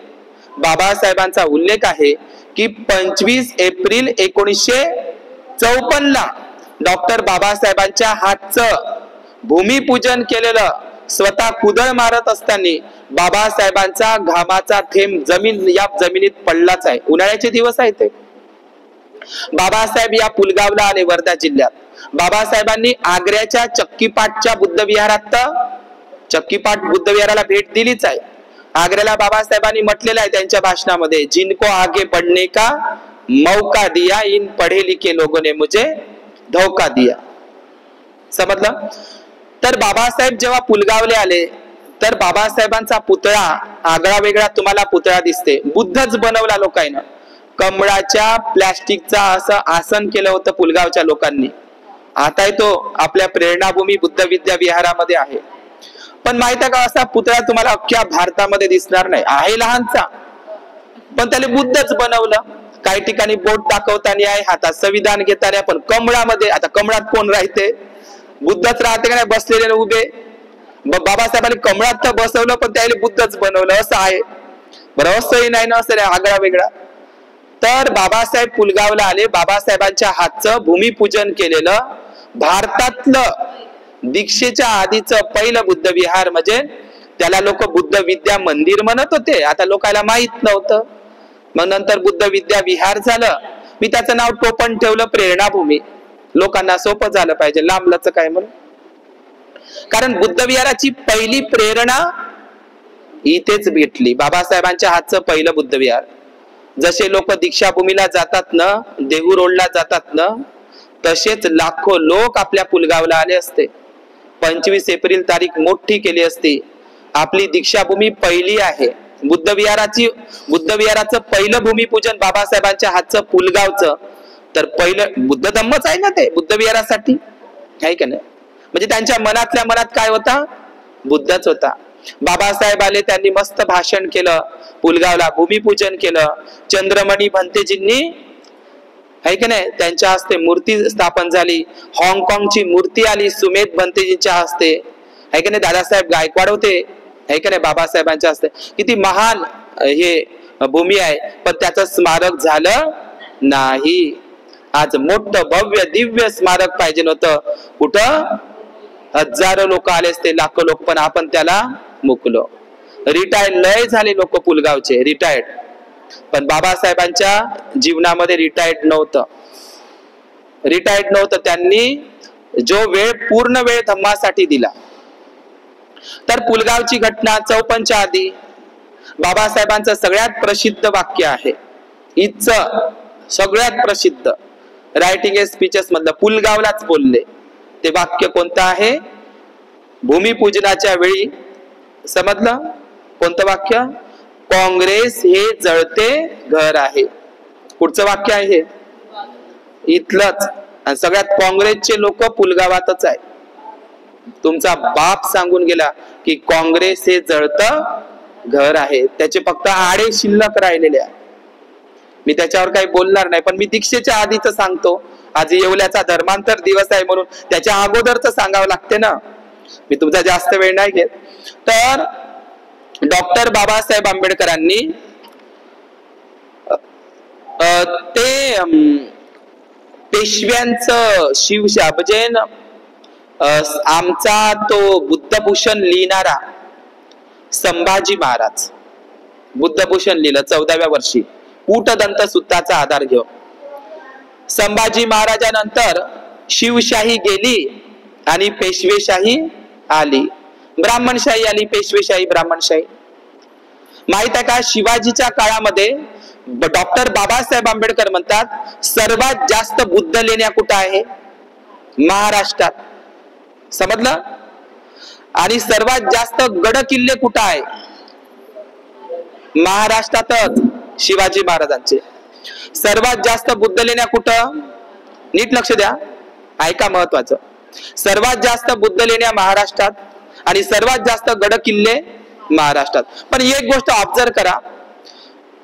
बाबासाहेबांचा उल्लेख आहे की 25 एप्रिल 1954ला डॉक्टर बाबासाहेबांच्या हातचं भूमिपूजन केलेलं, स्वतः कुदळ मारत असताना बाबासाहेबांचा घामाचा थेंब जमिनीत पडलाच आहे. उन्हाळ्याचे दिवस आहेत ते. बाबासाहेब या पुलगावला आले वर्धा जिल्ह्यात. बाबासाहेबांनी आग्र्याच्या चक्कीपाटच्या बुद्ध विहारात, चक्कीपाट बुद्ध विहाराला भेट दिलीच आहे. आग्र्याला बाबासाहेबांनी म्हटलेलं आहे त्यांच्या भाषणामध्ये, जिनको आगे बढ़ने का मौका दिया, इन पढ़े लिखे लोगों ने मुझे धोका दिया. समजलं. तर बाबासाहेब जेव्हा पुलगावले आले तर बाबासाहेबांचा पुतळा आगळा वेगळा तुम्हाला पुतळा दिसते. बुद्धच बनवला लोकांना. कमळाच्या प्लास्टिकचा असं आसन केलं होतं पुलगावच्या लोकांनी. आता तो आपल्या प्रेरणाभूमी बुद्ध विद्या विहारामध्ये आहे. पण माहिती आहे का, असा पुतळा तुम्हाला अख्ख्या भारतामध्ये दिसणार नाही. आहे लहानचा, पण त्याला बुद्धच बनवलं. काही ठिकाणी बोट दाखवताना आहे, हातात संविधान घेताना, पण कमळामध्ये. आता कमळात कोण राहते? बुद्धच राहते का नाही बसलेले उभे? बाबासाहेबांनी कमळात तर बसवलं, पण त्याला बुद्धच बनवलं असं आहे. बरं, असंही नाही ना, असं आगळा वेगळा. तर बाबासाहेब पुलगावला आले. बाबासाहेबांच्या हातचं भूमिपूजन केलेलं भारतातलं दीक्षेच्या आधीचं पहिलं बुद्ध विहार, म्हणजे त्याला लोक बुद्ध विद्या मंदिर म्हणत होते. आता लोकांना माहित नव्हतं. मग नंतर बुद्ध विद्या विहार झालं. मी त्याचं नाव टोपण ठेवलं प्रेरणाभूमी. लोकांना सोपं झालं पाहिजे, लांबलंच काय म्हणून. कारण बुद्ध विहाराची पहिली प्रेरणा इथेच भेटली. बाबासाहेबांच्या हातचं पहिलं बुद्ध विहार. जसे लोक दीक्षाभूमीला जातात ना, देहू रोडला जातात ना, तसेच लाखो लोक आपल्या पुलगावला आले असते. 25 एप्रिल तारीख मोठी केली असती. आपली दीक्षाभूमी पहिली आहे. बुद्ध विहाराचं पहिलं भूमिपूजन बाबासाहेबांच्या हातचं पुलगावचं. तर पहिलं बुद्ध धम्मच आहे ना ते बुद्ध विहारासाठी, आहे का नाही? म्हणजे त्यांच्या मनातल्या मनात काय होता? बुद्धच होता. बाबासाहेब आले, त्यांनी मस्त भाषण केलं, पुलगावला भूमिपूजन केलं. चंद्रमणी भंतेजींनी, आहे की नाही, त्यांच्या हस्ते मूर्ती स्थापन झाली. हाँगकाँगची मूर्ती आली सुमेध भंतेजींच्या हस्ते, आहे की नाही. दादासाहेब गायकवाड होते, आहे की नाही, बाबासाहेबांच्या हस्ते. किती महान हे भूमी आहे, पण त्याचं स्मारक झालं नाही. आज मोठं भव्य दिव्य स्मारक पाहिजे नव्हतं. कुठं? हजारो लोक आले असते, लाखो लोक, पण आपण त्याला मुकलो. रिटायर्ड लय झाले लोक पुलगावचे, रिटायर्ड. पण बाबासाहेबांच्या जीवनामध्ये रिटायर्ड नव्हतं. त्यांनी जो वेळ पूर्ण वेळ धम्मासाठी दिला. तर पुलगावची घटना 54च्या आधी बाबासाहेबांचं सगळ्यात प्रसिद्ध वाक्य आहे. इथचं सगळ्यात प्रसिद्ध रायटिंग ए स्पीचेस मधलं पुलगावलाच बोलले. ते वाक्य कोणतं आहे? भूमिपूजनाच्या वेळी. समजलं कोणतं वाक्य? काँग्रेस हे जळते घर आहे. पुढचं वाक्य आहे हे इथलंच. आणि सगळ्यात काँग्रेसचे लोक पुलगावातच आहे. तुमचा बाप सांगून गेला की काँग्रेस हे जळतं घर आहे. त्याचे फक्त आडे शिल्लक राहिलेले आहे. मी त्याच्यावर काही बोलणार नाही, पण मी दीक्षेच्या आधीच सांगतो. आज येवल्याचा धर्मांतर दिवस आहे म्हणून त्याच्या अगोदरच सांगावं लागते ना. मी तुमचा जास्त वेळ नाही घेत. तर डॉक्टर बाबासाहेब आंबेडकरांनी ते पेशव्यांचं शिवशाही म्हणजे आमचा तो बुद्धभूषण लिहिणारा संभाजी महाराज बुद्धभूषण लिहिलं 14व्या वर्षी कूटदंत सूत्राचा आधार घेऊन. संभाजी महाराजानंतर शिवशाही गेली आणि पेशवेशाही आली. ब्राह्मणशाही आली, पेशवेशाही, ब्राह्मणशाही. माहित आहे का, शिवाजीच्या काळामध्ये डॉक्टर बाबासाहेब आंबेडकर म्हणतात सर्वात जास्त बुद्ध लेण्या कुठं आहे? महाराष्ट्रात. समजलं? आणि सर्वात जास्त गड किल्ले कुठं आहे? महाराष्ट्रातच. शिवाजी महाराजांचे. सर्वात जास्त बुद्ध लेण्या कुठं? नीट लक्ष द्या, ऐका, महत्वाचं. सर्वात जास्त बुद्ध लेण्या महाराष्ट्रात आणि सर्वात जास्त गड किल्ले महाराष्ट्रात. पण एक गोष्ट ऑब्झर्व करा,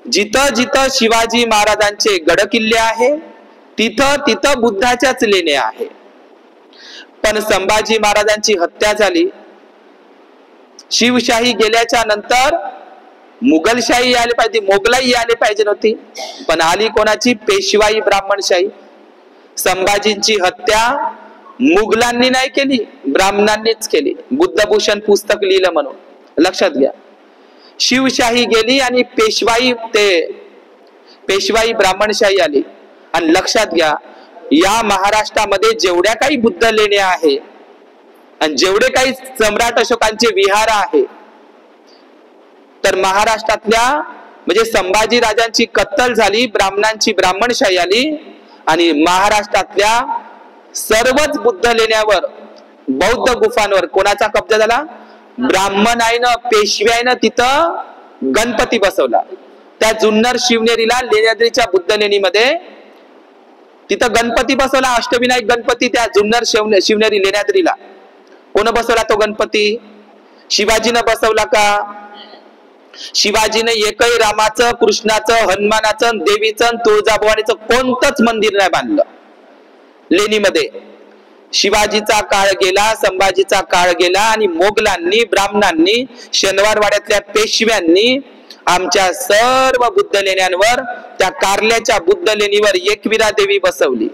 जिथं जिथं शिवाजी महाराजांचे गड किल्ले आहे तिथं तिथं बुद्धाच्याच लेण्या आहे. पण संभाजी महाराजांची हत्या झाली, शिवशाही गेल्याच्या नंतर मुघलशाही आली पाहिजे, मोगलाई आली पाहिजे नव्हती, पण आली कोणाची? पेशवाई, ब्राह्मणशाही. संभाजींची हत्या मुघलांनी नाही केली, ब्राह्मणांनीच केली. बुद्धभूषण पुस्तक लिहिलं म्हणून. लक्षात घ्या. शिवशाही गेली आणि पेशवाई ब्राह्मणशाही आली. आणि लक्षात घ्या, या महाराष्ट्रामध्ये जेवढ्या काही बुद्ध लेण्या आहे आणि जेवढे काही सम्राट अशोकांचे विहार आहे, तर महाराष्ट्रातल्या म्हणजे संभाजी राजांची कत्तल झाली, ब्राह्मणांची ब्राह्मणशाही आली आणि महाराष्ट्रातल्या सर्वच बुद्ध लेण्यावर, बौद्ध गुफांवर कोणाचा कब्जा झाला? ब्राह्मणाईनं, पेशव्यानं तिथं गणपती बसवला. त्या जुन्नर शिवनेरीला लेण्याद्रीच्या बुद्ध लेणीमध्ये तिथं गणपती बसवला, अष्टविनायक गणपती. त्या जुन्नर शिवनेरी लेण्याद्रीला कोण बसवला तो गणपती? शिवाजीनं बसवला का? शिवाजीने एकही रामाचं, कृष्णाचं, हनुमानाचं, देवीचं, तुळजाभवानीचं कोणतंच मंदिर नाही बांधलं लेणीमध्ये. शिवाजीचा काळ गेला, संभाजीचा काळ गेला आणि मोगलांनी, ब्राह्मणांनी, शनिवारवाड्यातल्या पेशव्यांनी आमच्या सर्व बुद्ध लेण्यांवर, त्या कारल्याच्या बुद्ध लेणीवर एकविरा देवी बसवली.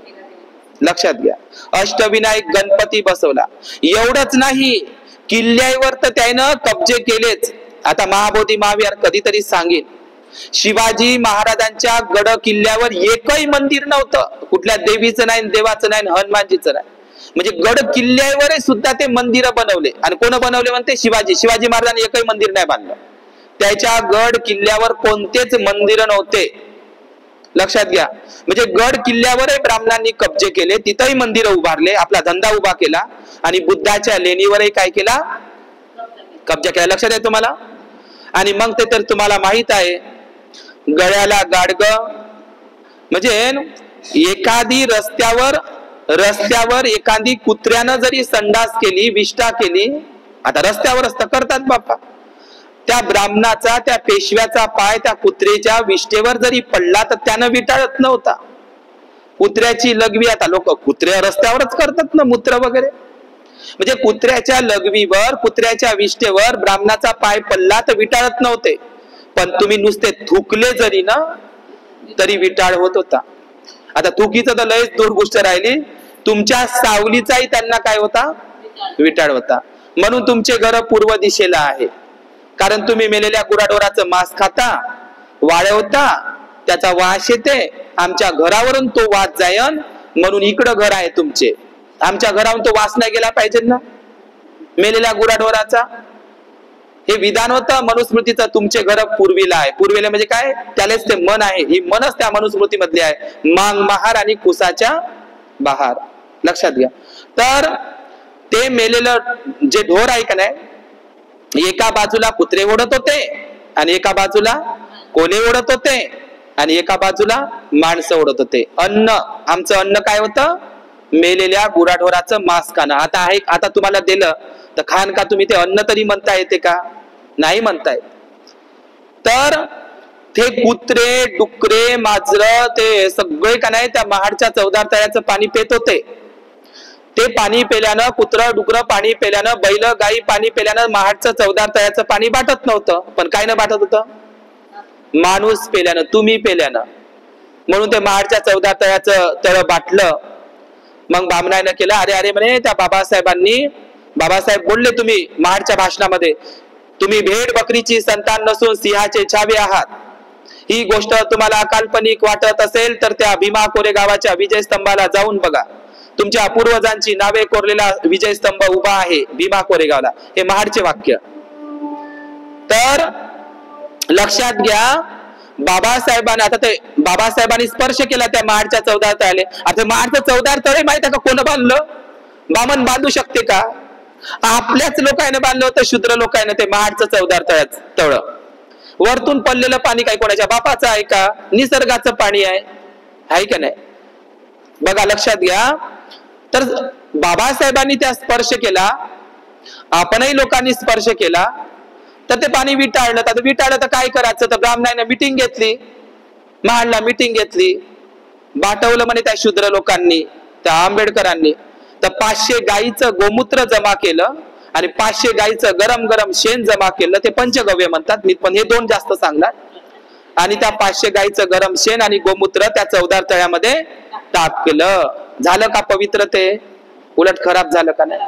लक्षात घ्या, अष्टविनायक गणपती बसवला. एवढंच नाही, किल्ल्यावर तर त्यानं कब्जे केलेच. आता महाबोधी महाविहार कधीतरी सांगेन, शिवाजी महाराजांच्या गड किल्ल्यावर एकही मंदिर नव्हतं, कुठल्या देवीचं नाही, देवाचं नाही, हनुमानजीचं नाही. म्हणजे गड किल्ल्यावर सुद्धा ते मंदिर बनवले. आणि कोण बनवले म्हणते? शिवाजी महाराजांनी एकही मंदिर नाही बांधलं. त्याच्या गड किल्ल्यावर कोणतेच मंदिर नव्हते. लक्षात घ्या, म्हणजे गड किल्ल्यावरही ब्राह्मणांनी कब्जे केले, तिथंही मंदिर उभारले, आपला धंदा उभा केला आणि बुद्धाच्या लेणीवरही काय केला? कब्जा केला. लक्षात आहे तुम्हाला? आणि मग ते तर तुम्हाला माहित आहे, गळ्याला गाडग, म्हणजे एखादी रस्त्यावर एखादी कुत्र्यानं जरी संडास केली, विष्ठा केली, आता रस्त्यावरच तर करतात बाप्पा, त्या ब्राह्मणाचा, त्या पेशव्याचा पाय त्या कुत्र्याच्या विष्ठेवर जरी पडला तर त्यानं विटाळत नव्हता. कुत्र्याची लघवी, आता लोक कुत्र्या रस्त्यावरच करतात ना, मूत्र वगैरे, म्हणजे कुत्र्याच्या लघवीवर, कुत्र्याच्या विष्ठेवर ब्राह्मणाचा पाय पडला तर विटाळत नव्हते. पण तुम्ही नुसते थुकले जरी ना तरी विटाळ होत होता. आता थुकीचं तर लयच दूर गोष्ट राहिली, तुमच्या सावलीचाही त्यांना काय होता? विटाळ होता. म्हणून तुमचे घर पूर्व दिशेला आहे, कारण तुम्ही मेलेल्या गुराढोराचं मांस खाता, वाळवता, त्याचा वास येते, आमच्या घरावरून तो वास जायन, म्हणून इकडं घर आहे तुमचे. आमच्या घरावरून तो वास नाही गेला पाहिजे ना मेलेल्या गुराढोराचा. हे विधान होतं मनुस्मृतीचं. तुमचे घर पूर्वीला आहे. पूर्वीला म्हणजे काय? त्यालाच ते मन आहे, ही मनच त्या मनुस्मृती मधली आहे. मांग महार आणि कुसाच्या बहार. लक्षात घ्या. तर ते मेलेलं जे ढोर आहे का नाही, एका बाजूला कुत्रे ओढत होते आणि एका बाजूला कोले ओढत होते आणि एका बाजूला माणसं ओढत होते. अन्न, आमचं अन्न काय होतं? मेलेल्या गुराढोराचं मांस खाणं. आता तुम्हाला दिलं तर खान का? तुम्ही ते अन्न तरी म्हणता येते का? नाही म्हणताय. तर ते कुत्रे, डुकरे, माजर, ते सगळे का नाही त्या महाडच्या चवदार तळ्याचं पाणी पेत होते. ते पाणी पेल्यानं, कुत्र डुकर पाणी पेल्यानं, बैल गाई पाणी पेल्यानं महाडचं चवदार तळ्याचं पाणी बाटत नव्हतं. पण काय न बाटत होतं? माणूस पेल्यानं, तुम्ही पेल्यानं. म्हणून ते महाडच्या चवदार तळ्याचं तळ बाटलं. मग बामणाईनं केलं, अरे म्हणे त्या बाबासाहेब बोलले तुम्ही महाडच्या भाषणामध्ये, तुम्ही भेड बकरीची संतान नसून सिंहाचे छावे आहात. ही गोष्ट तुम्हाला काल्पनिक वाटत असेल तर त्या भीमा कोरेगावाच्या विजय स्तंभाला जाऊन बघा. तुमच्या पूर्वजांची नावे कोरलेला विजय स्तंभ उभा आहे भीमा कोरेगावला. हे महाडचे वाक्य. तर लक्षात घ्या, बाबासाहेबांनी स्पर्श केला त्या महाडच्या चवदार तळ्याले. आता महाडचं चवदार तळे माहित आहे का कोण बांधलं? बामण बांधू शकते का? आपल्याच लोकांनी बांधलं होतं, शूद्र लोकांनी ते महाडचं चवदार तळ. वरतून पडलेलं पाणी काय कोणाच्या बापाचं आहे का? निसर्गाचं पाणी आहे का नाही? बघा, लक्षात घ्या. तर बाबासाहेबांनी त्या स्पर्श केला, आपणही लोकांनी स्पर्श केला, तर ते पाणी विटाळलं. तर विटाळलं तर काय करायचं? तर ब्राह्मणाने मिटिंग घेतली, महाडला मिटिंग घेतली, बाटवलं म्हणे त्या शूद्र लोकांनी, त्या आंबेडकरांनी. तर 500 गाईचं गोमूत्र जमा केलं आणि 500 गाईचं गरम गरम शेण जमा केलं. ते पंचगव्य म्हणतात, मी पण हे 2 जास्त सांगणार. आणि त्या 500 गाईचं गरम शेण आणि गोमूत्र त्या चवदार तळ्यामध्ये टाकलं. झालं का पवित्र? ते उलट खराब झालं का नाही?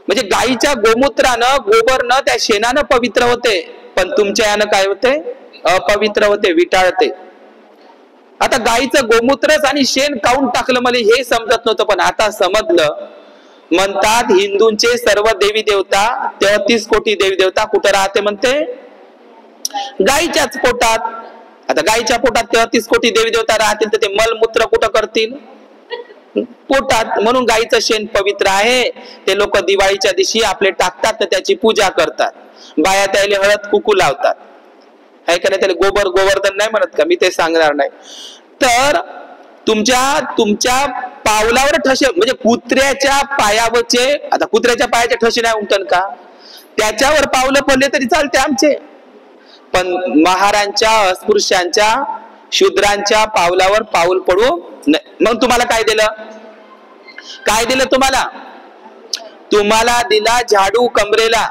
म्हणजे गाईच्या गोमूत्रानं, गोबरनं, त्या शेणानं पवित्र होते, पण तुमच्या यानं काय होते? अपवित्र होते, विटाळते. आता गाईचं गोमूत्रच आणि शेण काऊन टाकलं मला हे समजत नव्हतं, पण आता समजलं. म्हणतात हिंदूंचे सर्व देवी देवता, 33 कोटी देवी देवता कुठं राहते म्हणते? गायीच्याच पोटात. आता गायीच्या पोटात 33 कोटी देवी देवता राहतील तर ते मलमूत्र कुठं करतील? पोटात. म्हणून गायीचं शेण पवित्र आहे. ते लोक दिवाळीच्या दिवशी आपले टाकतात तर त्याची पूजा करतात. बाया त्याला हळद कुकू लावतात, आहे का नाही? त्याला गोवर्धन नाही म्हणत का? मी ते सांगणार नाही. तर तुमच्या पावलावर ठसे, म्हणजे कुत्र्याच्या पायावरचे, आता कुत्र्याच्या पायाचे ठसे नाही उमटन का? त्याच्यावर पावलं पडले तरी चालते आमचे, पण महारांच्या, अस्पृश्यांच्या, शूद्रांच्या पावलावर पाऊल पडू नाही. मग तुम्हाला काय दिलं? काय दिलं तुम्हाला? तुम्हाला दिला झाडू कमरेला,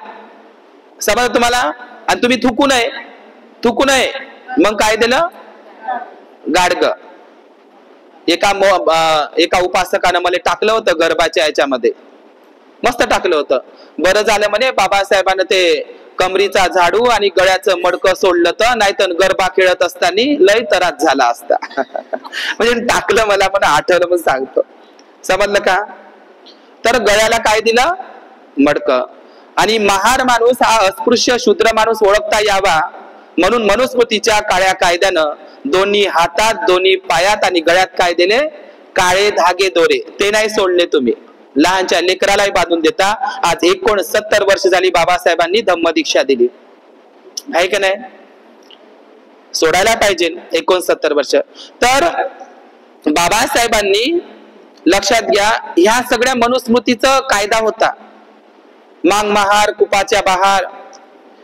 समज तुम्हाला, आणि तुम्ही थुकू नये. मग काय दिलं? गाडग. एका उपासकानं मला टाकलं होतं गरबाच्या याच्यामध्ये, मस्त टाकलं होतं. बरं झालं म्हणे बाबासाहेबांना ते कमरीचा झाडू आणि गळ्याचं मडकं सोडलं तर, नाहीतर गरबा खेळत असताना लय त्रास झाला असता. म्हणजे टाकलं, मला पण आठवलं, पण सांगतो. समजलं का? तर गळ्याला काय दिलं? मडकं. आणि महार माणूस हा अस्पृश्य शूद्र माणूस ओळखता यावा म्हणून मनुस्मृतीच्या काळ्या कायद्यानं दोन्ही हातात, दोन्ही पायात आणि गळ्यात काय दिले? काळे धागे दोरे. ते नाही सोडले तुम्ही. लहानच्या लेकरालाही बांधून देता. आज 69 वर्ष झाली बाबासाहेबांनी धम्मदीक्षा दिली, आहे का नाही? सोडायला पाहिजे 69 वर्ष. तर बाबासाहेबांनी, लक्षात घ्या, ह्या सगळ्या मनुस्मृतीचा कायदा होता. मांग महार, कुपाच्या बहार,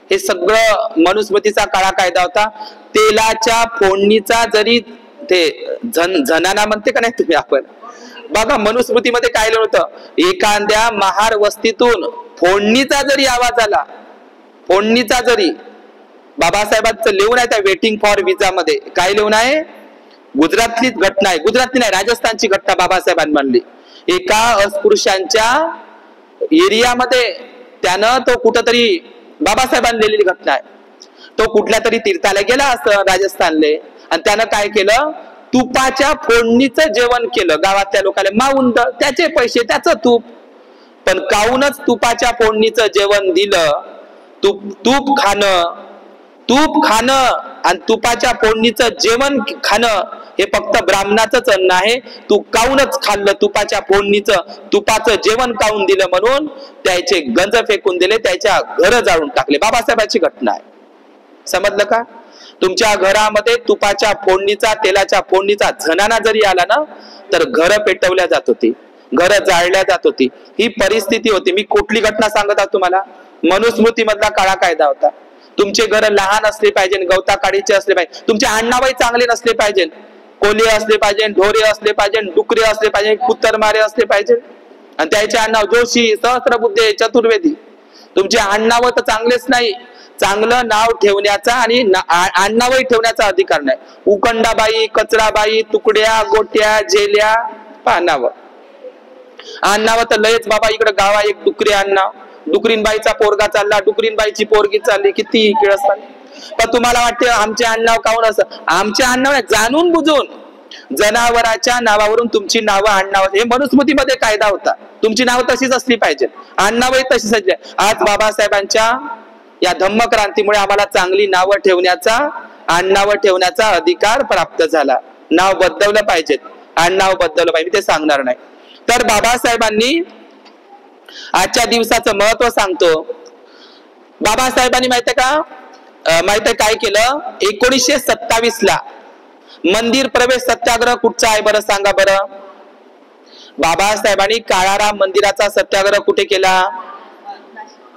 हे सगळं मनुस्मृतीचा काळा कायदा होता. तेलाच्या फोडणीचा जरी, ते झनाना म्हणते का नाही तुम्ही, आपण बघा मनुस्मृतीमध्ये काय लिहिलं होतं? एखाद्या महार वस्तीतून फोडणीचा जरी आवाज आला, फोडणीचा जरी, बाबासाहेबांचं लिहून आहे त्या वेटिंग फॉर विजा मध्ये. काय लिहून आहे? गुजरातलीच घटना आहे, गुजरातली नाही, राजस्थानची घटना बाबासाहेबांनी मांडली. एका अस्पृश्यांच्या एरियामध्ये त्यानं, तो कुठंतरी, बाबासाहेबांनी लिहिलेली घटना आहे. तो कुठल्या तरी तीर्थाला गेला असं राजस्थानले, आणि त्यानं काय केलं? तुपाच्या फोडणीचं जेवण केलं. गावातल्या लोकांना माऊन, त्याचे पैसे, त्याचं तूप. पण काऊनच तुपाच्या फोडणीचं जेवण दिलं. तूप खाणं आणि तुपाच्या फोडणीचं जेवण खाणं हे फक्त ब्राह्मणाचंच अन्न आहे. तू काऊनच खाल्लं तुपाच्या फोडणीचं, तुपाचं जेवण काऊन दिलं म्हणून त्याचे गंज फेकून दिले, त्याच्या घर जाळून टाकले. बाबासाहेबांची घटना आहे. समजलं का? तुमच्या घरामध्ये तुपाच्या फोडणीचा, तेलाच्या फोडणीचा झनाना जरी आला ना, तर घर पेटवल्या जात होती, घर जाळल्या जात होती. ही परिस्थिती होती. मी कुठली घटना सांगत आहोत तुम्हाला? मनुस्मृती मधला काळा कायदा होता. तुमचे घर लहान असले पाहिजे, गवता काडीचे असले पाहिजे, तुमचे आडनावही चांगले नसले पाहिजे, कोल्हे असले पाहिजे, ढोरे असले पाहिजे, डुकरे असले पाहिजे, कुत्तरमारे असले पाहिजे, आणि त्याचे आडनाव जोशी, सहस्त्रबुद्धे, चतुर्वेदी. तुमचे आडनाव तर चांगलेच नाही. चांगलं नाव ठेवण्याचा आणि आडनावही ठेवण्याचा अधिकार नाही. उखंडाबाई, कचराबाई, तुकड्या, गोट्या, झेल्या, नाव. आडनाव तर लयच बाबा. इकडे गावा एक डुकरी आडनाव, डुकरीनबाईचा पोरगा चालला, डुकरीनबाईची पोरगी चालली, किती किळ असतात. पण तुम्हाला वाटते आमचे आडनाव काऊन असं? आमचे आडनाव जाणून बुजून, जनावराच्या नावावरून तुमची नावं आडनाव, हे मनुस्मृतीमध्ये कायदा होता. तुमची नाव तशीच असली पाहिजे, आडनावही तशीच असली. आज बाबासाहेबांच्या या धम्मक्रांतीमुळे आम्हाला चांगली नावं ठेवण्याचा, आडनावं ठेवण्याचा अधिकार प्राप्त झाला. नाव बदललं पाहिजे, आडनाव बदललं पाहिजे, ते सांगणार नाही. तर बाबासाहेबांनी आजच्या दिवसाचं महत्व सांगतो. बाबासाहेबांनी माहितीये का, माहितीये काय केलं? 1927 ला मंदिर प्रवेश सत्याग्रह कुठचा आहे बरं, सांगा बरं? बाबासाहेबांनी काळाराम मंदिराचा सत्याग्रह कुठे केला?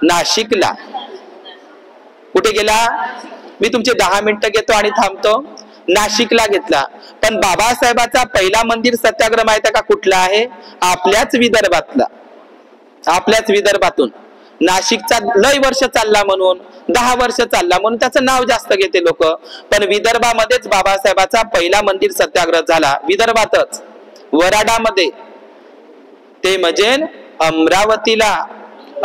नाशिकला. कुठे गेला? मी तुमचे 10 मिनिटं घेतो आणि थांबतो. नाशिकला घेतला. पण बाबासाहेबाचा पहिला मंदिर सत्याग्रह माहिती का कुठला आहे? आपल्याच विदर्भातला, आपल्याच विदर्भातून. नाशिकचा लय वर्ष चालला म्हणून, 10 वर्ष चालला म्हणून त्याचं नाव जास्त घेते लोक. पण विदर्भामध्येच बाबासाहेबाचा पहिला मंदिर सत्याग्रह झाला, विदर्भातच, वराडामध्ये. ते म्हणजे अमरावतीला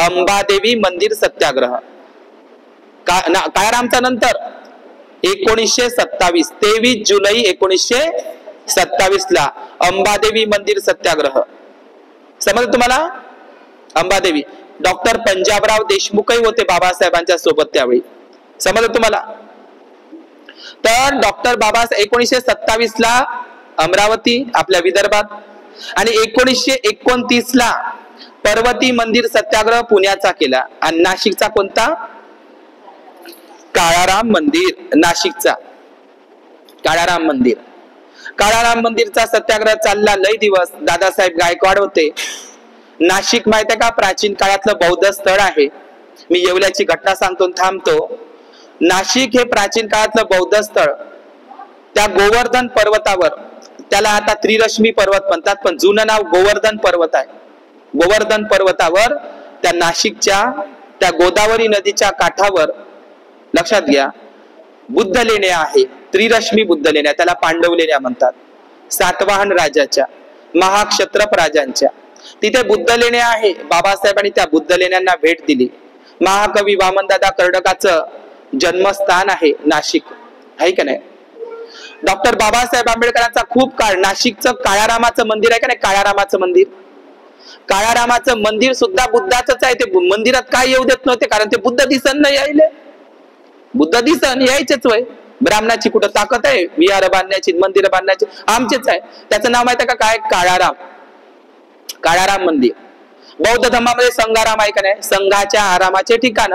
अंबादेवी मंदिर सत्याग्रह. काळारामचा नंतर 1927, 23 जुलै 1927 ला अंबादेवी मंदिर सत्याग्रह. समजलं तुम्हाला? अंबादेवी. डॉक्टर पंजाबराव देशमुखही होते बाबासाहेबांच्या सोबत त्यावेळी. समजलं तुम्हाला? तर डॉक्टर बाबासाहेब 1927 ला अमरावती आपल्या विदर्भात आणि 1929 ला पर्वती मंदिर सत्याग्रह पुण्याचा केला. आणि नाशिकचा कोणता? काळाराम मंदिर. नाशिकचा काळाराम मंदिर. काळाराम मंदिरचा सत्याग्रह चालला लय दिवस. दादासाहेब गायकवाड होते. नाशिक माहिती का प्राचीन काळातलं बौद्ध स्थळ आहे. मी येवल्याची घटना सांगतो थांबतो. नाशिक हे प्राचीन काळातलं बौद्ध स्थळ त्या गोवर्धन पर्वतावर, त्याला आता त्रिरश्मी पर्वत म्हणतात पण जुनं नाव गोवर्धन पर्वत आहे. गोवर्धन पर्वतावर त्या नाशिकच्या त्या गोदावरी नदीच्या काठावर लक्षात घ्या बुद्ध लेण्या आहे. त्रिरश्मी बुद्ध लेण्या, त्याला पांडव लेण्या म्हणतात. सातवाहन राजाच्या, महाक्षत्रप राजांच्या तिथे बुद्ध लेण्या आहे. बाबासाहेबांनी त्या बुद्ध लेण्यांना भेट दिली. महाकवी वामनदादा कर्डकाचं जन्मस्थान आहे नाशिक, आहे का नाही. डॉक्टर बाबासाहेब आंबेडकरांचा खूप काळ नाशिकचं काळारामाचं मंदिर आहे का नाही. काळारामाचं मंदिर, काळारामाचं मंदिर सुद्धा बुद्धाचंच आहे. ते मंदिरात काय येऊ देत नव्हते कारण ते बुद्ध दिसन नाही यायले. बुद्ध दिसन यायचेच वय. ब्राह्मणाची कुठं ताकद आहे विहार बांधण्याची, मंदिर बांधण्याची? आमचेच आहे. त्याचं नाव माहिती आहे का काय? काळाराम. काळाराम मंदिर. बौद्ध धर्मामध्ये संघाराम आहे का नाही. संघाच्या आरामाचे ठिकाण.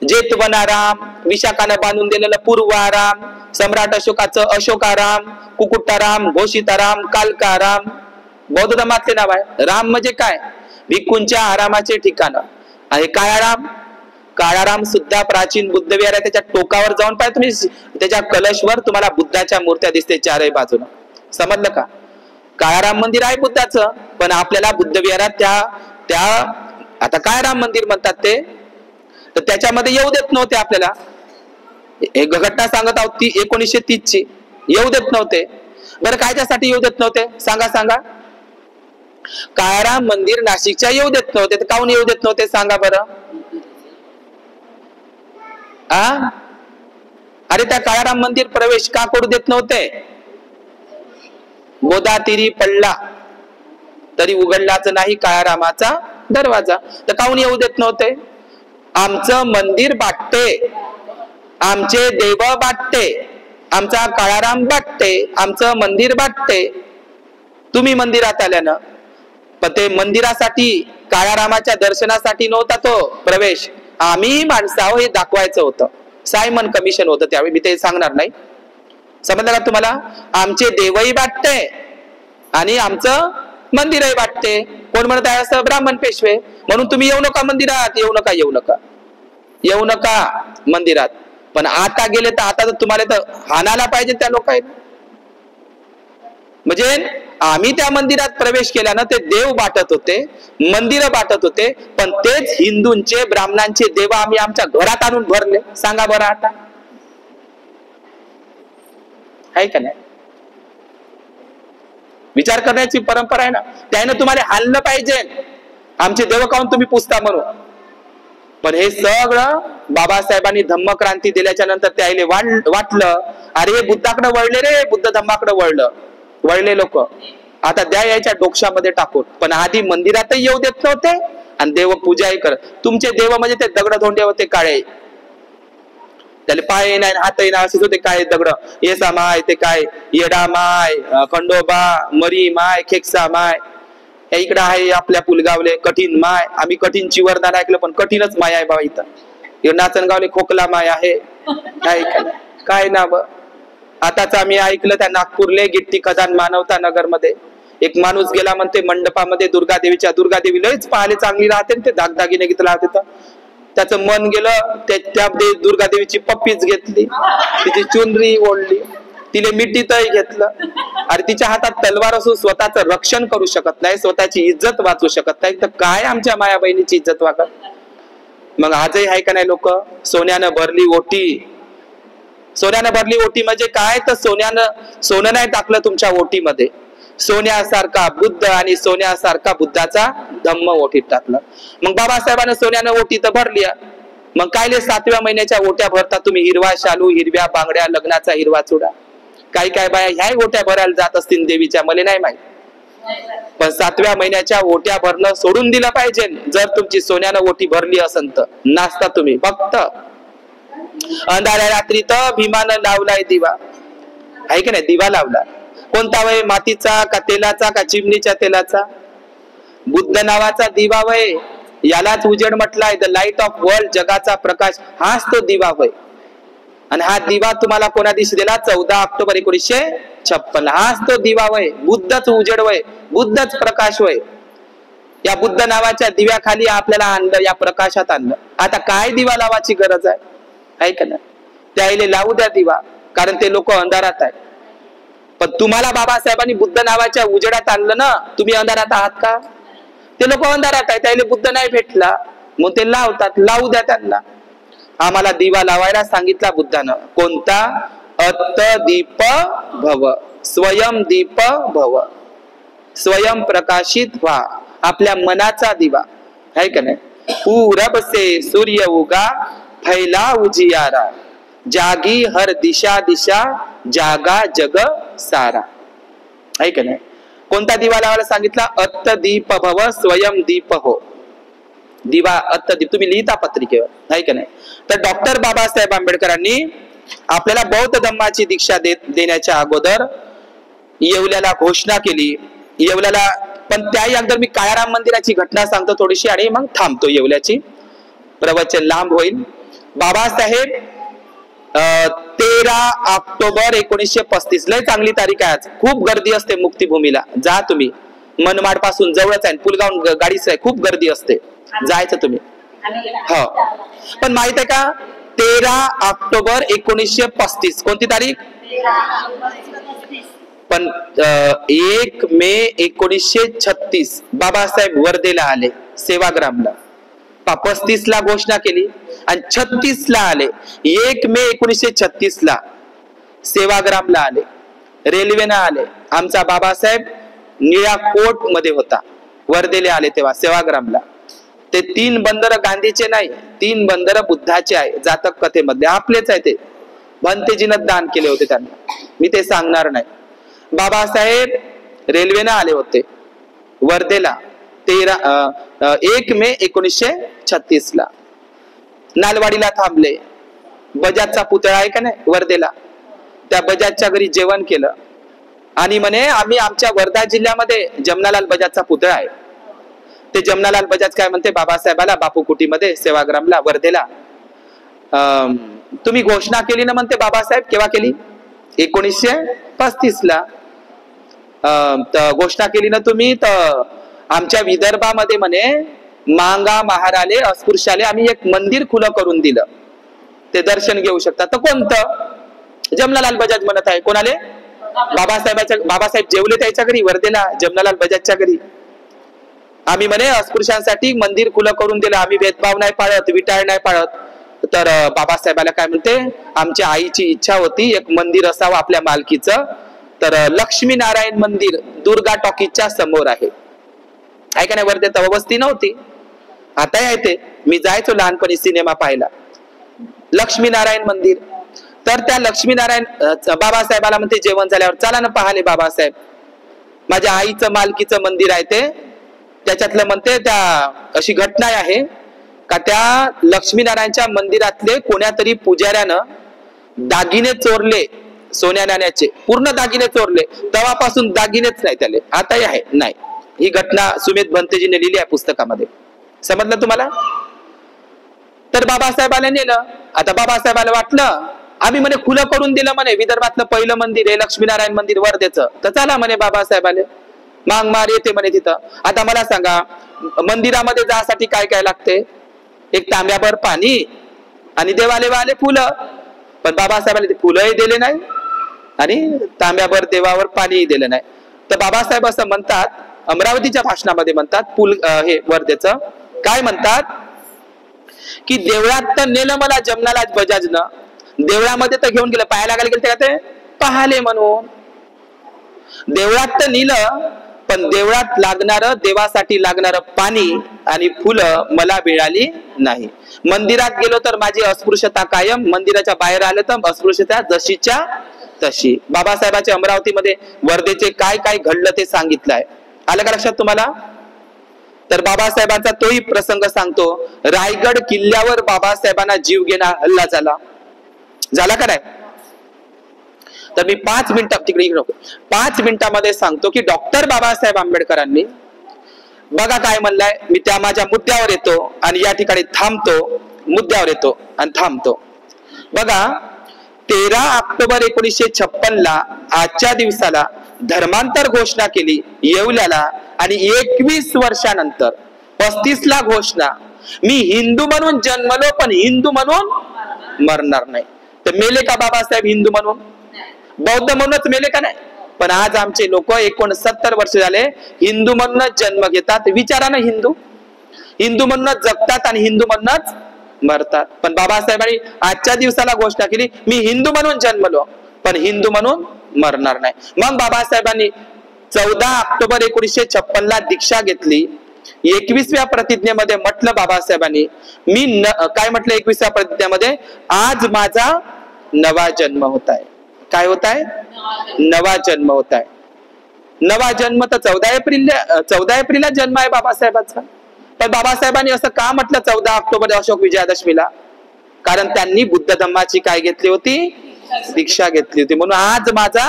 जेतवनाराम, विशाखानं बांधून दिलेलं पूर्वाराम, सम्राट अशोकाचं अशोकाराम, कुकुटाराम, घोषिताराम, कालकाराम बौद्ध धर्मातले नाव आहे. राम म्हणजे काय? भिक्खूंच्या आरामाचे ठिकाण आहे काळाराम. काळाराम सुद्धा प्राचीन बुद्ध विहार आहे. त्याच्या टोकावर जाऊन पाहिजे तुम्ही, त्याच्या कलशवर तुम्हाला बुद्धाच्या मूर्त्या दिसते चारही बाजूला. समजलं का? काळाराम मंदिर आहे बुद्धाचं, पण आपल्याला बुद्ध विहारात त्या आता काय राम मंदिर म्हणतात ते, तर त्याच्यामध्ये येऊ देत नव्हते आपल्याला. एक घटना सांगत आहोत ती 1930 ची. येऊ देत नव्हते. बरं कायच्यासाठी येऊ देत नव्हते सांगा सांगा. काळाराम मंदिर नाशिकच्या येऊ देत नव्हते. तर काहून येऊ देत नव्हते सांगा बरं. अरे त्या काळाराम मंदिर प्रवेश का करू देत नव्हते? गोदातीरी पडला तरी उघडलाच नाही काळारामाचा दरवाजा. तर काहून येऊ देत नव्हते? आमचं मंदिर बाटते, आमचे देव बाटते, आमचा काळाराम बाटते, आमचं मंदिर बाटते. तुम्ही मंदिरात आल्यानं, पण ते मंदिरासाठी काळारामाच्या दर्शनासाठी नव्हता तो प्रवेश. आम्ही माणसाव हे दाखवायचं होतं. सायमन कमिशन होतं त्यावेळी, मी ते सांगणार नाही. समजलं का तुम्हाला? आमचे देवही बाटते आणि आमचं मंदिरही बाटते. कोण म्हणत आहे असं? ब्राह्मण पेशवे. म्हणून तुम्ही येऊ नका मंदिरात, येऊ नका, येऊ नका, येऊ नका मंदिरात. पण आता गेले तर आता तर तुम्हाला तर हाणायला पाहिजे त्या लोकांना. म्हणजे आम्ही त्या मंदिरात प्रवेश केल्यानं ते देव बाटत होते, मंदिर बाटत होते, पण तेच हिंदूंचे ब्राह्मणांचे देव आम्ही आमच्या घरात आणून भरले. सांगा बरं आता आहे का नाही? विचार करण्याची परंपरा आहे ना. त्याने तुम्हाला हाणलं पाहिजे. आमचे देव काहून तुम्ही पुसता म्हणून. पण हे सगळं बाबासाहेबांनी धम्मक्रांती दिल्याच्या नंतर त्याला वाटलं अरे बुद्धाकडे वळले रे, बुद्ध धम्माकडे वळले लोक. आता द्या याच्या डोक्यामध्ये टाकून. पण आधी मंदिरातही येऊ देत नव्हते आणि देव पूजाही करत. तुमचे देव म्हणजे ते दगड धोंडे होते काळे, त्याला पाय नाही हातही नाही असेच होते काळे दगड. येसा माय, ते काय येडा माय, खंडोबा, मरी माय, खेकसा माय. इकडं आहे आपल्या पुलगावले कठीण माय. आम्ही कठीणची वरदान ऐकलं पण कठीणच माय आहे बाबा. इथं नाचनगावले खोकला माय आहे. काय नाव आताच आम्ही ऐकलं त्या नागपूरले गिट्टी खदान मानवता नगर मध्ये एक माणूस गेला म्हणते मंडपामध्ये दुर्गादेवीच्या. दुर्गादेवी लयच पाहायला चांगली राहते, ते दागदागिने घेतला होते. त्याचं मन गेलं, त्या दुर्गादेवीची पप्पीच घेतली, तिची चुनरी ओढली, तिने मिठीतही घेतलं. अरे तिच्या हातात तलवार असून स्वतःचं रक्षण करू शकत नाही, स्वतःची इज्जत वाचवू शकत नाही, तर काय आमच्या माया बहिणीची इज्जत वागत. मग आजही आहे का नाही लोक सोन्यानं भरली ओटी. सोन्यानं भरली ओटी म्हणजे काय? तर सोनं नाही टाकलं तुमच्या ओटीमध्ये. सोन्यासारखा बुद्ध आणि सोन्यासारखा बुद्धाचा धम्म ओटीत टाकलं. मग बाबासाहेबांना सोन्यानं ओटी तर भरली. मग कायले 7व्या महिन्याच्या ओट्या भरता तुम्ही? हिरवा शालू, हिरव्या बांगड्या, लग्नाचा हिरवा चुडा. काही काय बाया ह्या ओट्या भरायला जात असतील देवीच्या, मला नाही माहित. पण 7व्या महिन्याच्या ओट्या भरणं सोडून दिलं पाहिजे. जर तुमची सोन्यानं ओटी भरली असेल तर नाचता तुम्ही फक्त. अंधाऱ्या रात्री तर भीमानं लावलाय दिवा, आहे की नाही? दिवा लावला. कोणता वय? मातीचा का तेलाचा का चिमणीच्या तेलाचा? बुद्ध नावाचा दिवा वय, यालाच उजेड म्हटलाय. द लाईट ऑफ वर्ल्ड, जगाचा प्रकाश, हाच तो दिवा वय. आणि हा दिवा तुम्हाला कोणा दिवशी दिला? 14 ऑक्टोबर 1956. हाच तो दिवा वय. बुद्धच उजेड वय, बुद्धच प्रकाश वय. या बुद्ध नावाच्या दिव्याखाली आपल्याला आणलं, या प्रकाशात आणलं. आता काय दिवा लावायची गरज आहे का नाही? त्याला लावू द्या दिवा, कारण ते लोक अंधारात आहे. पण तुम्हाला बाबासाहेबांनी बुद्ध नावाच्या उजेडात आणलं ना, तुम्ही अंधारात आहात का? ते लोक अंधारात आहे, त्याला बुद्ध नाही भेटला, मग ते लावतात. लावू द्या त्यांना. आम्हाला दिवा लावायला सांगितला बुद्धानं. कोणता? अत्त दीप भव, स्वयं दीप भव, स्वयं प्रकाशित व्हा. आपल्या मनाचा दिवा, आहे का नाही? पूरब से सूर्य उगा, फैला उजियारा, जागी हर दिशा दिशा, जागा जग सारा, आहे का नाही? कोणता दिवा लावायला सांगितला? अत्त दीप भव, स्वयं दीप हो. दिवा अत्त दीप तुम्ही लिहिता पत्रिकेवर, आहे का नाही? तर डॉक्टर बाबासाहेब आंबेडकरांनी आपल्याला बौद्ध धम्माची दीक्षा देण्याच्या अगोदर येवल्याला घोषणा केली. येवल्याला, पण त्याही अगोदर मी काळाराम मंदिराची घटना सांगतो थोडीशी आणि मग थांबतो. येवल्याची प्रवचन लांब होईल. बाबासाहेब 13 ऑक्टोबर 1935, लय चांगली तारीख आहे आज. खूप गर्दी असते मुक्तीभूमीला, जा तुम्ही. मनमाड पासून जवळच आहे, पुलगाव गाडीच आहे, खूप गर्दी असते, जायचं तुम्ही. हो, पण माहित आहे का? 13 ऑक्टोबर 1935 कोणती तारीख? पण 1 मे 1936 बाबासाहेब वर्धेला आले, सेवाग्रामला. 35 ला घोषणा केली आणि 36 ला आले. 1 मे 1936 ला सेवाग्रामला आले, रेल्वेनं आले. आमचा बाबासाहेब निळ्या कोट मध्ये होता, वर्धेला आले तेव्हा सेवाग्रामला. ते 3 बंदर गांधीचे नाही, 3 बंदर बुद्धाचे आहे. जातक कथेमधले आपलेच आहे ते. भंतेजीनं दान केले होते त्यांना, मी ते सांगणार नाही. बाबासाहेब रेल्वेनं आले होते वर्धेला 1 मे 1936 ला. नालवाडीला थांबले. बजाजचा पुतळा आहे का नाही वर्धेला, त्या बजाजच्या घरी जेवण केलं. आणि म्हणे आम्ही आमच्या वर्धा जिल्ह्यामध्ये जमनालाल बजाजचा पुतळा आहे. ते जमनालाल बजाज काय म्हणते बाबासाहेबाला, बापू कुटीमध्ये सेवाग्रामला वर्धेला, तुम्ही घोषणा केली ना म्हणते बाबासाहेब. केव्हा केली? 1935 ला घोषणा केली ना तुम्ही. तर आमच्या विदर्भामध्ये म्हणे मांगा महाराले अस्पृश्याले आम्ही एक मंदिर खुलं करून दिलं, ते दर्शन घेऊ शकतात. तर कोणतं? जमनालाल बजाज म्हणत आहे. कोणाले? बाबासाहेब जेवले त्याच्या घरी वर्धेला, जमनालाल बजाजच्या घरी. आम्ही म्हणे अस्पृश्यांसाठी मंदिर खुलं करून दिलं, आम्ही भेदभाव नाही पाळत, विटाळ नाही पाळत. तर बाबासाहेबाला काय म्हणते, आमच्या आईची इच्छा होती एक मंदिर असावं आपल्या मालकीचं. तर लक्ष्मी नारायण मंदिर दुर्गा टॉकीजच्या समोर आहे का नाही? वर्धेत वस्ती नव्हती, आता आहे ते. मी जायचो लहानपणी सिनेमा पाहायला, लक्ष्मी नारायण मंदिर. तर त्या लक्ष्मी नारायण बाबासाहेबाला म्हणते जेवण झाल्यावर चला ना पाहाले बाबासाहेब, माझ्या आईचं मालकीचं मंदिर आहे ते. त्याच्यातलं म्हणते त्या अशी घटना आहे का त्या लक्ष्मीनारायणच्या मंदिरातले कोण्या तरी पुजाऱ्यानं दागिने चोरले, सोन्या नाण्याचे पूर्ण दागिने चोरले. तेव्हापासून दागिनेच नाही त्याले, आताही आहे नाही. ही घटना सुमित भंतेजीने लिहिली आहे पुस्तकामध्ये. समजलं तुम्हाला? तर बाबासाहेबाला नेलं. आता बाबासाहेबाला वाटलं आम्ही म्हणे खुलं करून दिलं म्हणे, विदर्भातलं पहिलं मंदिर आहे लक्ष्मीनारायण मंदिर वर्धेचं, तर चला म्हणे बाबासाहेबाले मांग मार येते म्हणे तिथं. आता मला सांगा मंदिरामध्ये जायसाठी काय काय लागते? एक तांब्याभर पाणी आणि देवाले वाले फुलं. पण बाबासाहेबांनी ते फुलंही दिले नाही आणि तांब्याभर देवावर पाणीही दिलं नाही. तर बाबासाहेब असं म्हणतात, अमरावतीच्या भाषणामध्ये म्हणतात, हे वर्धेचं काय म्हणतात की देवळात तर नेलं मला जमनालाल बजाजनं, देवळामध्ये तर घेऊन गेलं, पाहायला गेले ते पाहाले म्हणून. देवळात तर नेलं, पण देवळात लागणारं, देवासाठी लागणारं पाणी आणि फुलं मला मिळाली नाही. मंदिरात गेलो तर माझी अस्पृश्यता कायम, मंदिराच्या बाहेर आलं तर अस्पृश्यता जशीच्या तशी. बाबासाहेबांच्या अमरावतीमध्ये वर्धेचे काय काय घडलं ते सांगितलंय. आलं का लक्षात तुम्हाला? तर बाबासाहेबांचा तोही प्रसंग सांगतो. रायगड किल्ल्यावर बाबासाहेबांना जीव घेणा हल्ला झाला. झाला का नाही? तर मी 5 मिनिटं तिकडे 5 मिनिटांमध्ये सांगतो की डॉक्टर बाबासाहेब आंबेडकरांनी बघा काय म्हणलाय. मी त्या माझ्या मुद्द्यावर येतो आणि या ठिकाणी थांबतो, मुद्द्यावर येतो आणि थांबतो. बघा 13 ऑक्टोबर 1956 ला आजच्या दिवसाला धर्मांतर घोषणा केली येवल्याला आणि 21 वर्षानंतर 35 ला घोषणा. मी हिंदू म्हणून जन्मलो पण हिंदू म्हणून मरणार नाही. तर मेले का बाबासाहेब हिंदू म्हणून? बौद्ध म्हणूनच मेले का नाही? पण आज आमचे लोक 69 वर्ष झाले हिंदू म्हणूनच जन्म घेतात. विचारा ना, हिंदू म्हणूनच जगतात आणि हिंदू म्हणूनच मरतात. पण बाबासाहेबांनी आजच्या दिवसाला घोषणा केली मी हिंदू म्हणून जन्मलो पण हिंदू म्हणून मरणार नाही. मग बाबासाहेबांनी 14 ऑक्टोबर 1956 ला दीक्षा घेतली. 21व्या प्रतिज्ञेमध्ये म्हटलं बाबासाहेबांनी, मी काय म्हटलं 21व्या प्रतिज्ञेमध्ये, आज माझा नवा जन्म होत आहे. काय होत आहे? नवा जन्म होत आहे. नवा जन्म तर 14 एप्रिलला जन्म आहे बाबासाहेबांचा. पण बाबासाहेबांनी असं का म्हटलं 14 ऑक्टोबर अशोक विजयादशमीला? कारण त्यांनी बुद्ध धम्माची काय घेतली होती? दीक्षा घेतली होती. म्हणून आज माझा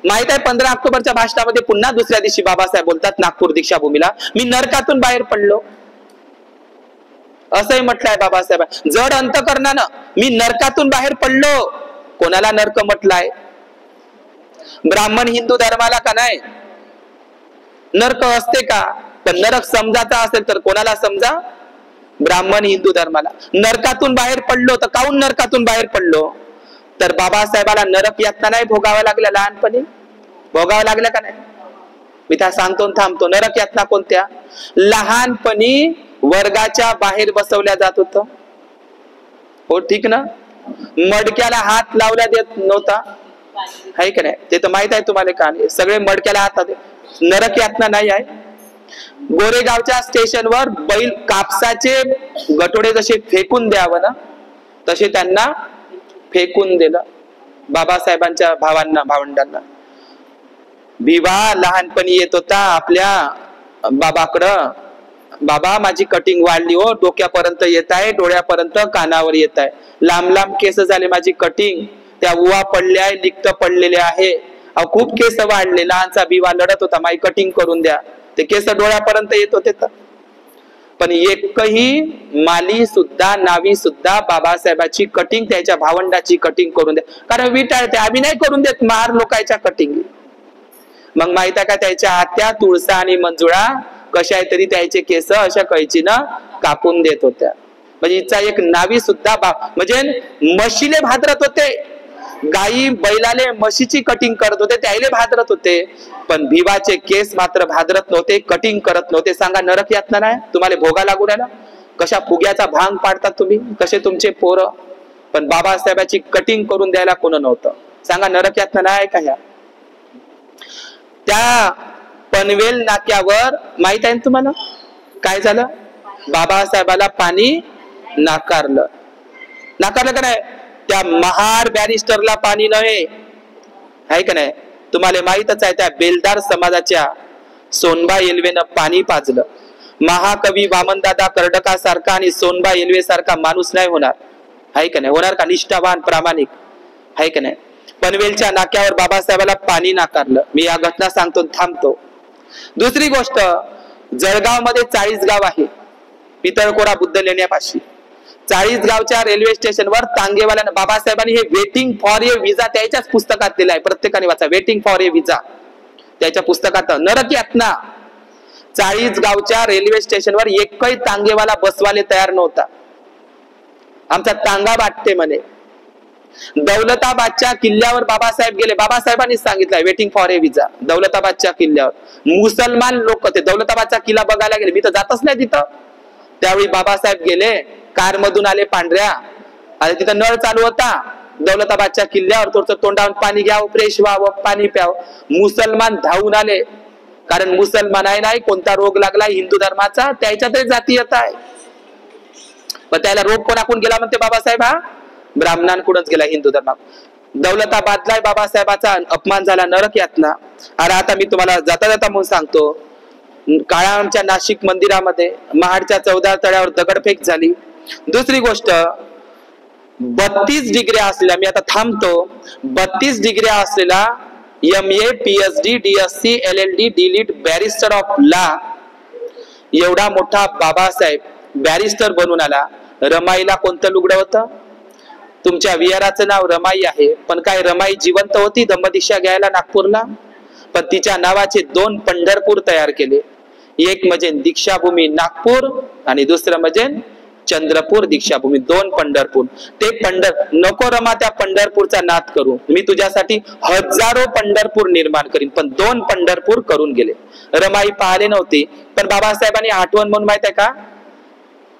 माहित आहे 15 ऑक्टोबरच्या भाषणामध्ये पुन्हा दुसऱ्या दिवशी बाबासाहेब बोलतात नागपूर दीक्षाभूमीला, मी नरकातून बाहेर पडलो असंही म्हटलंय बाबासाहेब. जड अंतकरणानं मी नरकातून बाहेर पडलो. कोणाला नरक म्हटलाय? ब्राह्मण हिंदू धर्माला का नाही? नरक असते का? पण नरक समजाचा असेल तर कोणाला समजा? ब्राह्मण हिंदू धर्माला. नरकातून बाहेर पडलो तर काहून नरकातून बाहेर पडलो? तर बाबासाहेबाला नरक यातना नाही भोगाव्या लागल्या? लहानपणी भोगाव्या लागल्या का नाही? मी त्या सांगतो थांबतो. नरक यातना कोणत्या? लहानपणी वर्गाच्या बाहेर बसवल्या जात होतं. हो ठीक ना? मडक्याला हात लावल्या देत नव्हता, आहे का नाही? ते तर माहित आहे तुम्हाला. का सगळे मडक्याला हात, नरक यातना नाही आहे. गोरेगावच्या स्टेशनवर बैल कापसाचे गटोडे जसे फेकून द्यावं ना तसे त्यांना फेकून दिलं बाबासाहेबांच्या भावंडांना. भिवा लहानपणी येत होता आपल्या बाबाकडं, बाबा माझी कटिंग वाढली हो, डोक्यापर्यंत येत आहे, डोळ्यापर्यंत कानावर येत आहे, लांब लांब केस झाले, माझी कटिंग त्या उवा पडल्या, लिक्त पडलेले आहे, खूप केस वाढले. लहानचा भिवा लढत होता माझी कटिंग करून द्या. ते केस डोळ्यापर्यंत येत होते. तर पण एकही माली सुद्धा नावी सुद्धा बाबासाहेबाची कटिंग, त्याच्या भावंडाची कटिंग करून द्या. कारण विटाळते, आम्ही नाही करून देत मार लोकांच्या कटिंग. मग माहित आहे का त्याच्या आत्या तुळसा आणि मंजुळा कशा तरी त्याचे केस अशा कैचीनं कापून देत होत्या. म्हणजे हिचा एक नावी सुद्धा म्हणजे म्हशीले भादरत होते, गाई बैलाले म्हशीची कटिंग करत होते, त्याले भादरत होते. पण भिवाचे केस मात्र भादरत नव्हते, कटिंग करत नव्हते. सांगा नरक यातना नाही तुम्हाला भोगा लागू राहिला? कशा फुग्याचा भांग पाडतात तुम्ही, कसे तुमचे पोरं. पण बाबासाहेबाची कटिंग करून द्यायला कोण नव्हतं. सांगा नरक यातना नाही का? ह्या त्या पनवेल नाक्यावर माहित आहे तुम्हाला काय झालं? बाबासाहेबाला पाणी नाकारलं का नाही? त्या महार बॅरिस्टरला पाणी नव्हे, आहे का नाही? तुम्हाला माहितच आहे त्या बेलदार समाजाच्या सोनबा येल्वेनं पाणी पाजलं. महाकवी वामनदादा कर्डका सारखा आणि सोनबा येल्वे सारखा माणूस नाही होणार, आहे का नाही? होणार का? निष्ठावान प्रामाणिक, आहे का नाही? पनवेलच्या नाक्यावर बाबासाहेबाला पाणी नाकारलं. मी या घटना सांगतो थांबतो. दुसरी गोष्ट, जळगाव मध्ये 40 गाव आहे, पितळकोरा बुद्ध लेण्यापाशी. 40 गावच्या रेल्वे स्टेशनवर तांगेवाल्यानं बाबासाहेबांनी हे वेटिंग फॉर ए विजा त्याच्याच पुस्तकात दिलं आहे. प्रत्येकाने वाचा, वेटिंग फॉर ए विजा त्याच्या पुस्तकात. नरक यातना 40 गावच्या रेल्वे स्टेशनवर एकही तांगेवाला बसवाले तयार नव्हता. आमचा तांगा वाटते म्हणे. दौलताबादच्या किल्ल्यावर बाबासाहेब गेले. बाबासाहेबांनी सांगितलंय वेटिंग फॉर ए विजा. दौलताबादच्या किल्ल्यावर मुसलमान लोक ते दौलताबादचा किल्ला बघायला गेले. मी तर जातच नाही तिथं. त्यावेळी बाबासाहेब गेले, कार मधून आले पांढऱ्या, आणि तिथं नळ चालू होता दौलताबादच्या किल्ल्यावर. थोडस तोंडावर पाणी घ्यावं, फ्रेश व्हावं, पाणी प्यावं. मुसलमान धावून आले, कारण मुसलमान आहे नाही कोणता रोग लागला हिंदू धर्माचा, त्याच्यातही जातीयता आहे. पण त्याला रोग कोणाकडून गेला म्हणते बाबासाहेब? हा ब्राह्मणांकडूनच गेला, हिंदू धर्मात. दौलताबादला बाबासाहेबाचा अपमान झाला, नरक यातना. आणि आता मी तुम्हाला जाता जाता म्हणून सांगतो, काळामच्या नाशिक मंदिरामध्ये महाडच्या 14 तळ्यावर दगडफेक झाली. दुसरी गोष्ट, 32 डिग्र्या असलेला, मी आता थांबतो, 32 डिग्र्या असलेला MA PhD DSc LLD DLiT barrister of law एवढा मोठा बाबासाहेब बॅरिस्टर बनून आला. रमाईला कोणतं लुगडं होतं? तुमच्या विहाराचं नाव रमाई आहे, पण काय रमाई जिवंत होती धम्मदीक्षा घ्यायला नागपूरला? पण तिच्या नावाचे 2 पंढरपूर तयार केले. एक म्हणजे दीक्षाभूमी नागपूर आणि दुसरं म्हणजे चंद्रपूर दीक्षाभूमी. 2 पंढरपूर. ते नको रमा त्या पंढरपूरचा नाद करू, मी तुझ्यासाठी हजारो पंढरपूर निर्माण करीन, पण 2 पंढरपूर करून गेले. रमाई पाहिले नव्हती, पण बाबासाहेबांनी आठवण म्हणून माहित आहे का,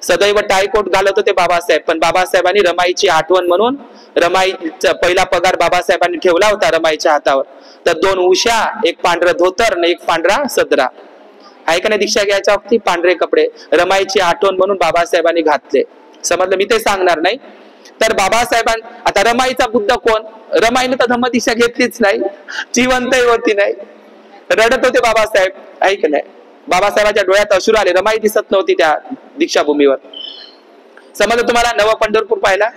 सदैव टायकोट घालत होते बाबासाहेब, पण बाबासाहेबांनी रमाईची आठवण म्हणून रमाईचा पहिला पगार बाबासाहेबांनी ठेवला होता रमाईच्या हातावर. तर 2 उशा, एक पांढरा धोतर आणि एक पांढरा सदरा आहे का नाही, दीक्षा घ्यायच्या वक्ती पांढरे कपडे रमाईची आठवण म्हणून बाबासाहेबांनी घातले. समजलं, मी ते सांगणार नाही. तर बाबासाहेबां आता रमाईचा बुद्ध कोण? रमाईने तर धम्मदीक्षा घेतलीच नाही, जिवंतही होती नाही, रडत होते बाबासाहेब, आहे का नाही. बाबासाहेबांच्या डोळ्यात अश्रू आले, रमाई दिसत नव्हती त्या दीक्षाभूमीवर. समजलं तुम्हाला? नव पंढरपूर पाहिला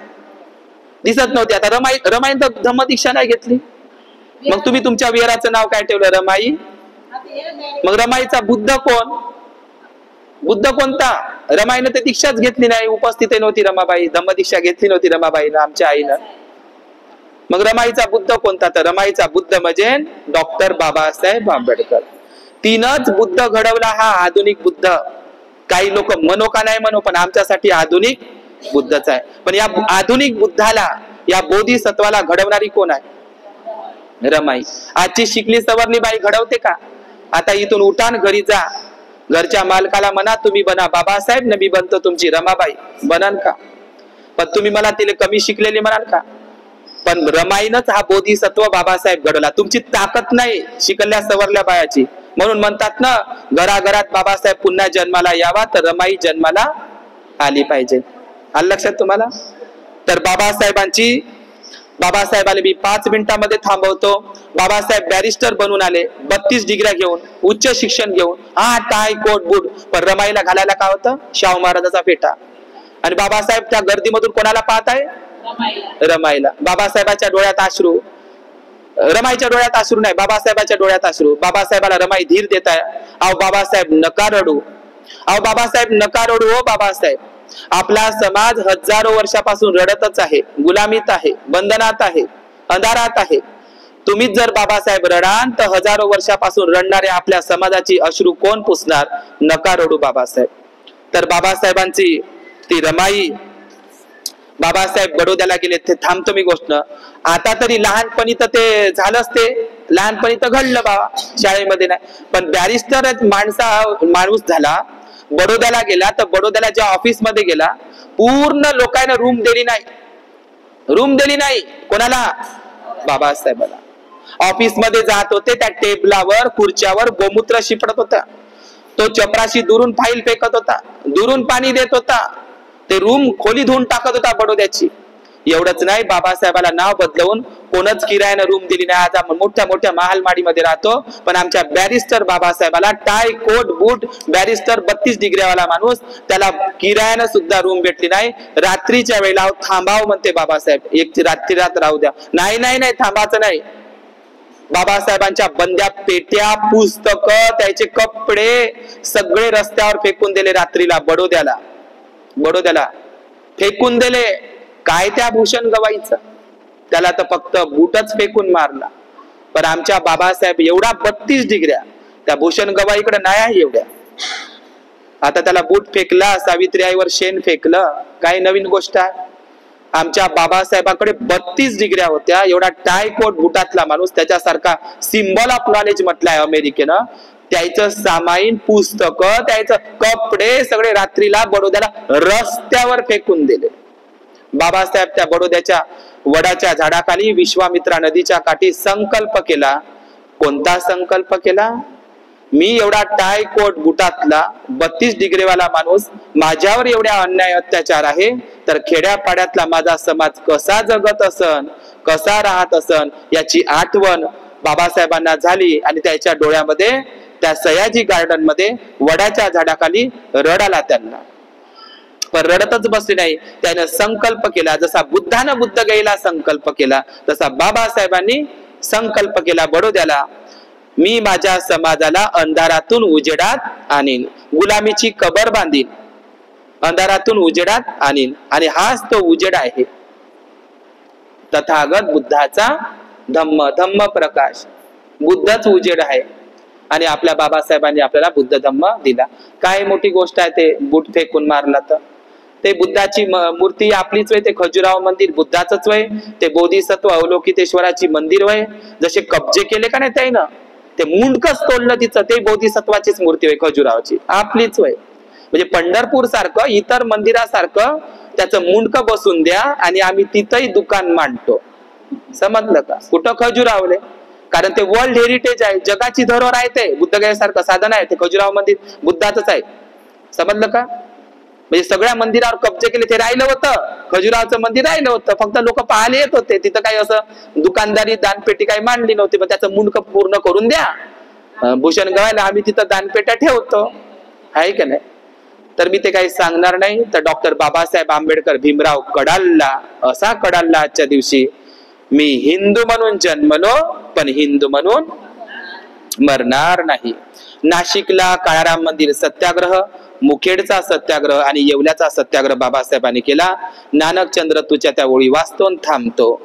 दिसत नव्हती. आता रमाईने तर धम्मदीक्षा नाही घेतली, मग तुम्ही तुमच्या विहाराचं नाव काय ठेवलं? रमाई. मग रमाईचा बुद्ध कोण? बुद्ध कोणता? रमाईने तर दीक्षाच घेतली नाही, उपस्थित नव्हती रमाबाई, धम्मदीक्षा घेतली नव्हती रमाबाईनं, आमच्या आईनं. मग रमाईचा बुद्ध कोणता? तर रमाईचा बुद्ध म्हणजे डॉक्टर बाबासाहेब आंबेडकर. 3च बुद्ध घडवला हा आधुनिक बुद्ध. काही लोक म्हणो का नाही म्हणो, पण आमच्यासाठी आधुनिक बुद्धच आहे. पण या आधुनिक बुद्धाला, या बोधिसत्वाला घडवणारी कोण आहे? रमाई. आजची शिकली सवरली बाई घडवते का? आता इथून उठान, घरी जा, घरच्या मालकाला म्हणा तुम्ही बना बाबासाहेब, न मी बनतो तुमची रमाबाई, बनाल का? पण तुम्ही मला तिला कमी शिकलेली म्हणाल का? पण रमाईनच हा बोधिसत्व बाबासाहेब घडवला. तुमची ताकद नाही शिकल्या सवरल्या बायाची, म्हणून म्हणतात ना, घराघरात बाबासाहेब पुन्हा जन्माला यावा, तर रमाई जन्माला आली पाहिजे. आलं लक्षात तुम्हाला? तर बाबासाहेबाला मी 5 मिनिटांमध्ये थांबवतो. बाबासाहेब बॅरिस्टर बनून आले, 32 डिग्र्या घेऊन, उच्च शिक्षण घेऊन, टाय कोट बूट. पण रमाईला घालायला काय होतं? शाहू महाराजाचा फेटा. आणि बाबासाहेब त्या गर्दीमधून कोणाला पाहत आहे? रमाईला. बाबासाहेबाच्या डोळ्यात अश्रू, रमाईच्या डोळ्यात अश्रू नाही, बाबासाहेबाच्या डोळ्यात अश्रू. बाबासाहेबाला रमाई धीर देत आहे, अहो बाबासाहेब नका रडू, अहो बाबासाहेब नका रडू, हो बाबासाहेब. आपला समाज हजारो वर्षापासून रडतच आहे, गुलामीत आहे, बंधनात आहे, अंधारात आहे. तुम्हीच जर बाबासाहेब रडाल तर हजारो वर्षापासून रडणाऱ्या आपल्या समाजाची अश्रू कोण पुसणार? नका रडू बाबासाहेब. तर बाबासाहेबांची ती रमाई, बाबासाहेब बडोद्याला गेले. ते थांबतो मी गोष्ट. आता तरी लहानपणी तर ते झालंच, ते लहानपणी तर घडलं बाबा, शाळेमध्ये नाही. पण बॅरिस्टर माणूस झाला, बडोद्याला गेला. तर बडोद्याला ज्या ऑफिस मध्ये गेला, पूर्ण लोकांना रूम दिली नाही. कोणाला? बाबासाहेबाला. ऑफिस मध्ये जात होते, त्या टेबलावर खुर्च्यावर गोमूत्र शिपडत होता. तो चपराशी दुरून फाईल फेकत होता, दुरून पाणी देत होता, ते रूम खोली धुवून टाकत होता बडोद्याची. एवढंच नाही, बाबासाहेबाला नाव बदलवून कोणच किरायानं रूम दिली नाही. आज आपण मोठ्या मोठ्या महालमाडीमध्ये राहतो, पण आमच्या बॅरिस्टर बाबासाहेबाला टाय कोट बूट बॅरिस्टर 32 डिग्र्यावाला माणूस, त्याला किरायानं सुद्धा रूम भेटली नाही. रात्रीच्या वेळेला थांबाव म्हणते बाबासाहेब, एक रात राहू द्या. नाही थांबायचं नाही. बाबासाहेबांच्या बंद्या पेट्या, पुस्तक, त्याचे कपडे सगळे रस्त्यावर फेकून दिले. रात्रीला बडोद्याला फेकून दिले. काय त्या भूषण गवाईचं? त्याला तर फक्त बूटच फेकून मारला. पण आमच्या बाबासाहेब एवढा 32 डिग्र्या, त्या भूषण गवाईकडे नाही आहे एवढ्या. आता त्याला बूट फेकला, सावित्री आईवर शेण फेकलं, काही नवीन गोष्ट आहे? आमच्या बाबासाहेबांकडे 32 डिग्र्या होत्या. एवढा टाय कोट बुटातला माणूस, त्याच्यासारखा सिम्बॉल ऑफ नॉलेज म्हटलंय अमेरिकेनं. त्याचं सामाईन, पुस्तक, त्याचं कपडे सगळे रात्रीला बडोद्याला रस्त्यावर फेकून दिले. बाबासाहेब त्या बडोद्याच्या वडाच्या झाडाखाली विश्वामित्रा नदीच्या काठी संकल्प केला. कोणता संकल्प केला? मी एवढा टाय कोट बुटातला 32 डिग्रीवाला माणूस, माझ्यावर एवढ्या अन्याय अत्याचार आहे, तर खेड्यापाड्यातला माझा समाज कसा जगत असन, कसा राहत असन, याची आठवण बाबासाहेबांना झाली. आणि त्याच्या डोळ्यामध्ये, त्या सयाजी गार्डन मध्ये वडाच्या झाडाखाली रड आला त्यांना. पण रडतच बसले नाही, त्यानं संकल्प केला. जसा बुद्धानं बुद्ध गयेला संकल्प केला, तसा बाबासाहेबांनी संकल्प केला बडोद्याला, मी माझ्या समाजाला अंधारातून उजेडात आणीन, गुलामीची कबर बांधीन, अंधारातून उजेडात आणीन. आणि हाच तो उजेड आहे, तथागत बुद्धाचा धम्म. धम्म प्रकाश, बुद्धच उजेड आहे. आणि आपल्या बाबासाहेबांनी आपल्याला बुद्ध धम्म दिला. काय मोठी गोष्ट आहे ते बूट फेकून मारला तर. ते बुद्धाची मूर्ती आपलीच वय, ते खजुराहो मंदिर बुद्धाचंच वय, ते बोधिसत्व अवलोकितेश्वराची मंदिर वय. जसे कब्जे केले का नाही त्यानं, ते मुंडकच तोडलं तिचं, ते बोधिसत्वाचीच मूर्ती वय, खजुराहोची आपलीच वय. म्हणजे पंढरपूर सारखं इतर मंदिरासारखं त्याचं मुंडक बसून द्या आणि आम्ही तिथंही दुकान मांडतो. समजलं का? कुठं खजुरावले, कारण ते वर्ल्ड हेरिटेज आहे, जगाची धरोहर आहे, ते बुद्धगयासारखं साधन आहे, ते खजुराहो मंदिर बुद्धाचंच आहे. समजलं का? म्हणजे सगळ्या मंदिरावर कब्जे केले, ते राहिलं होतं, खजुराहोचं मंदिर राहिलं होतं, फक्त लोक पाहायला येत होते. तिथं काही असं दुकानदारी दानपेटी काही मांडली नव्हती, पण त्याचं मुंडक पूर्ण करून द्या. भूषण गवायला आम्ही तिथं दानपेट्या ठेवतो, आहे का नाही? तर मी ते काही सांगणार नाही. तर डॉक्टर बाबासाहेब आंबेडकर भीमराव कडालला असा कडालला आजच्या दिवशी, मी हिंदू म्हणून जन्मलो पण हिंदू म्हणून मरणार नाही. नाशिकला काळाराम मंदिर सत्याग्रह, मुखेडचा सत्याग्रह आणि येवल्याचा सत्याग्रह बाबासाहेबांनी केला. नानकचंद्र तुझ्या त्या ओळी वाचतो थांबतो.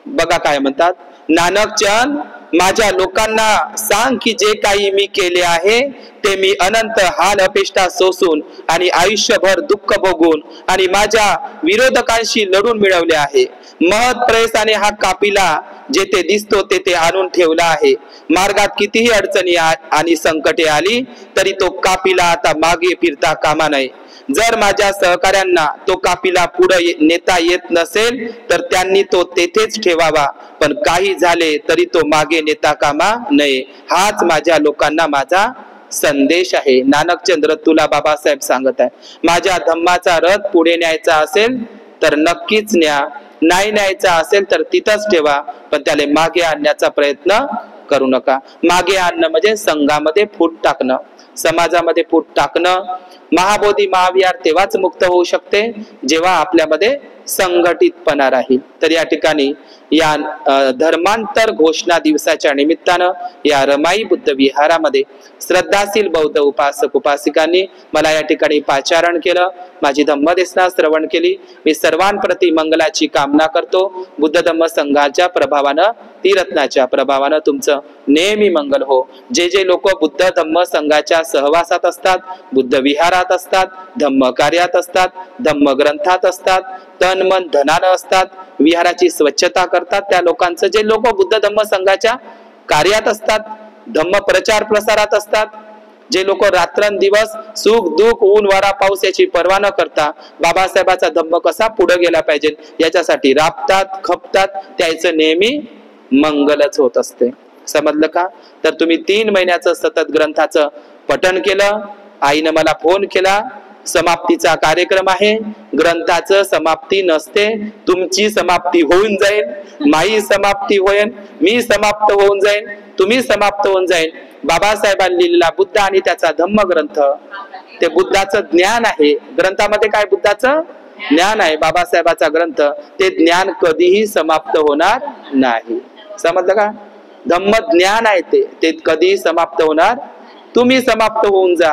बघा काय म्हणतात, नानकचंद, माझ्या लोकांना सांग की जे काही मी केले आहे ते मी अनंत हाल अपेष्टा सोसून आणि आयुष्यभर दुःख भोगून आणि माझ्या विरोधकांशी लढून मिळवले आहे. महत् प्रयत्नाने हा कापिला जेथे दिसतो तेथे आणून ठेवला आहे. मार्गात कितीही अडचणी आणि संकटे आली तरी तो कापिला आता मागे फिरता कामा नये. जर माझ्या सहकाऱ्यांना तो कापिला पुढे नेता येत नसेल तर त्यांनी तो तेथेच ठेवावा, पण काही झाले तरी तो मागे नेता कामा नये. हाच माझ्या लोकांना माझा संदेश आहे. नानकचंद्र तुला बाबासाहेब सांगत आहे, माझ्या धम्माचा रथ पुढे न्यायचा असेल तर नक्कीच न्या, नाही न्यायचा असेल तर तिथंच ठेवा, पण त्याला मागे आणण्याचा प्रयत्न करू नका. मागे आणणं म्हणजे संघामध्ये फूट टाकणं, समाजामध्ये फूट टाकणं. महाबोधी महाविहार तेव्हाच मुक्त होऊ शकते जेव्हा आपल्यामध्ये संघटितपणा राहील. तर या ठिकाणी या धर्मांतर घोषणा दिवसाच्या निमित्तानं या रमाई बुद्ध विहारामध्ये श्रद्धाशील बौद्ध उपासक उपासिकांनी मला या ठिकाणी पाचारण केलं, माझी धम्मदेशना श्रवण केली. मी सर्वांप्रती मंगलाची कामना करतो. बुद्ध धम्म संघाच्या प्रभावानं, तीरत्नाच्या प्रभावानं तुमचं नेहमी मंगल हो. जे जे लोक बुद्ध धम्म संघाच्या सहवासात असतात, बुद्ध विहारात असतात, धम्म कार्यात असतात, धम्म ग्रंथात असतात, तन मन धनानं असतात, विहाराची स्वच्छता करतात, त्या लोकांचं, जे लोक बुद्ध धम्म संघाच्या कार्यात असतात, धम्म प्रचार प्रसारात असतात, जे लोक रात्रंदिवस सुख दुःख ऊन वारा पाऊस याची पर्वा न करता बाबासाहेबाचा धम्म कसा पुढे गेला पाहिजे याच्यासाठी राबतात, खपतात, त्याचं नेहमी मंगलच होत असते. समजलं का? तर तुम्ही 3 महिन्याचं सतत ग्रंथाचं पठण केलं. आईनं मला फोन केला, समाप्तीचा कार्यक्रम आहे, ग्रंथाचं समाप्ती नसते, तुमची समाप्ती होऊन जाईल, माई समाप्ती होईल, मी समाप्त होऊन जाईल, तुम्ही समाप्त होऊन जाईल. बाबासाहेबांनी लिहिलेला बुद्ध आणि त्याचा धम्म ग्रंथ, ते बुद्धाचं ज्ञान आहे. ग्रंथामध्ये काय बुद्धाचं ज्ञान आहे, बाबासाहेबाचा ग्रंथ, ते ज्ञान कधीही समाप्त होणार नाही. समजलं का? धम्म ज्ञान आहे, ते कधीही समाप्त होणार. तुम्ही समाप्त होऊन जा,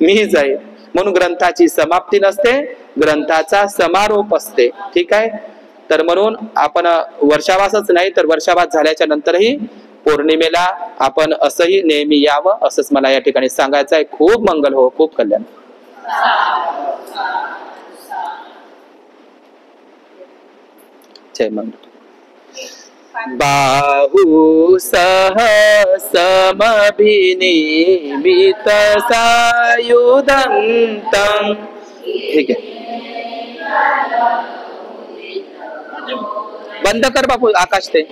मी जाईल. म्हणून ग्रंथाची समाप्ती नसते, ग्रंथाचा समारोप असते. ठीक आहे? तर म्हणून आपण वर्षावासच नाही तर वर्षावास झाल्याच्या नंतरही पौर्णिमेला आपण असंही नेहमी यावं, असंच मला या ठिकाणी सांगायचं आहे. खूप मंगल हो, खूप कल्याण. जय मंगल. बाहु सहसमभिनिमित सायुधंतं. ठीक आहे, बंद कर बापू आकाश ते.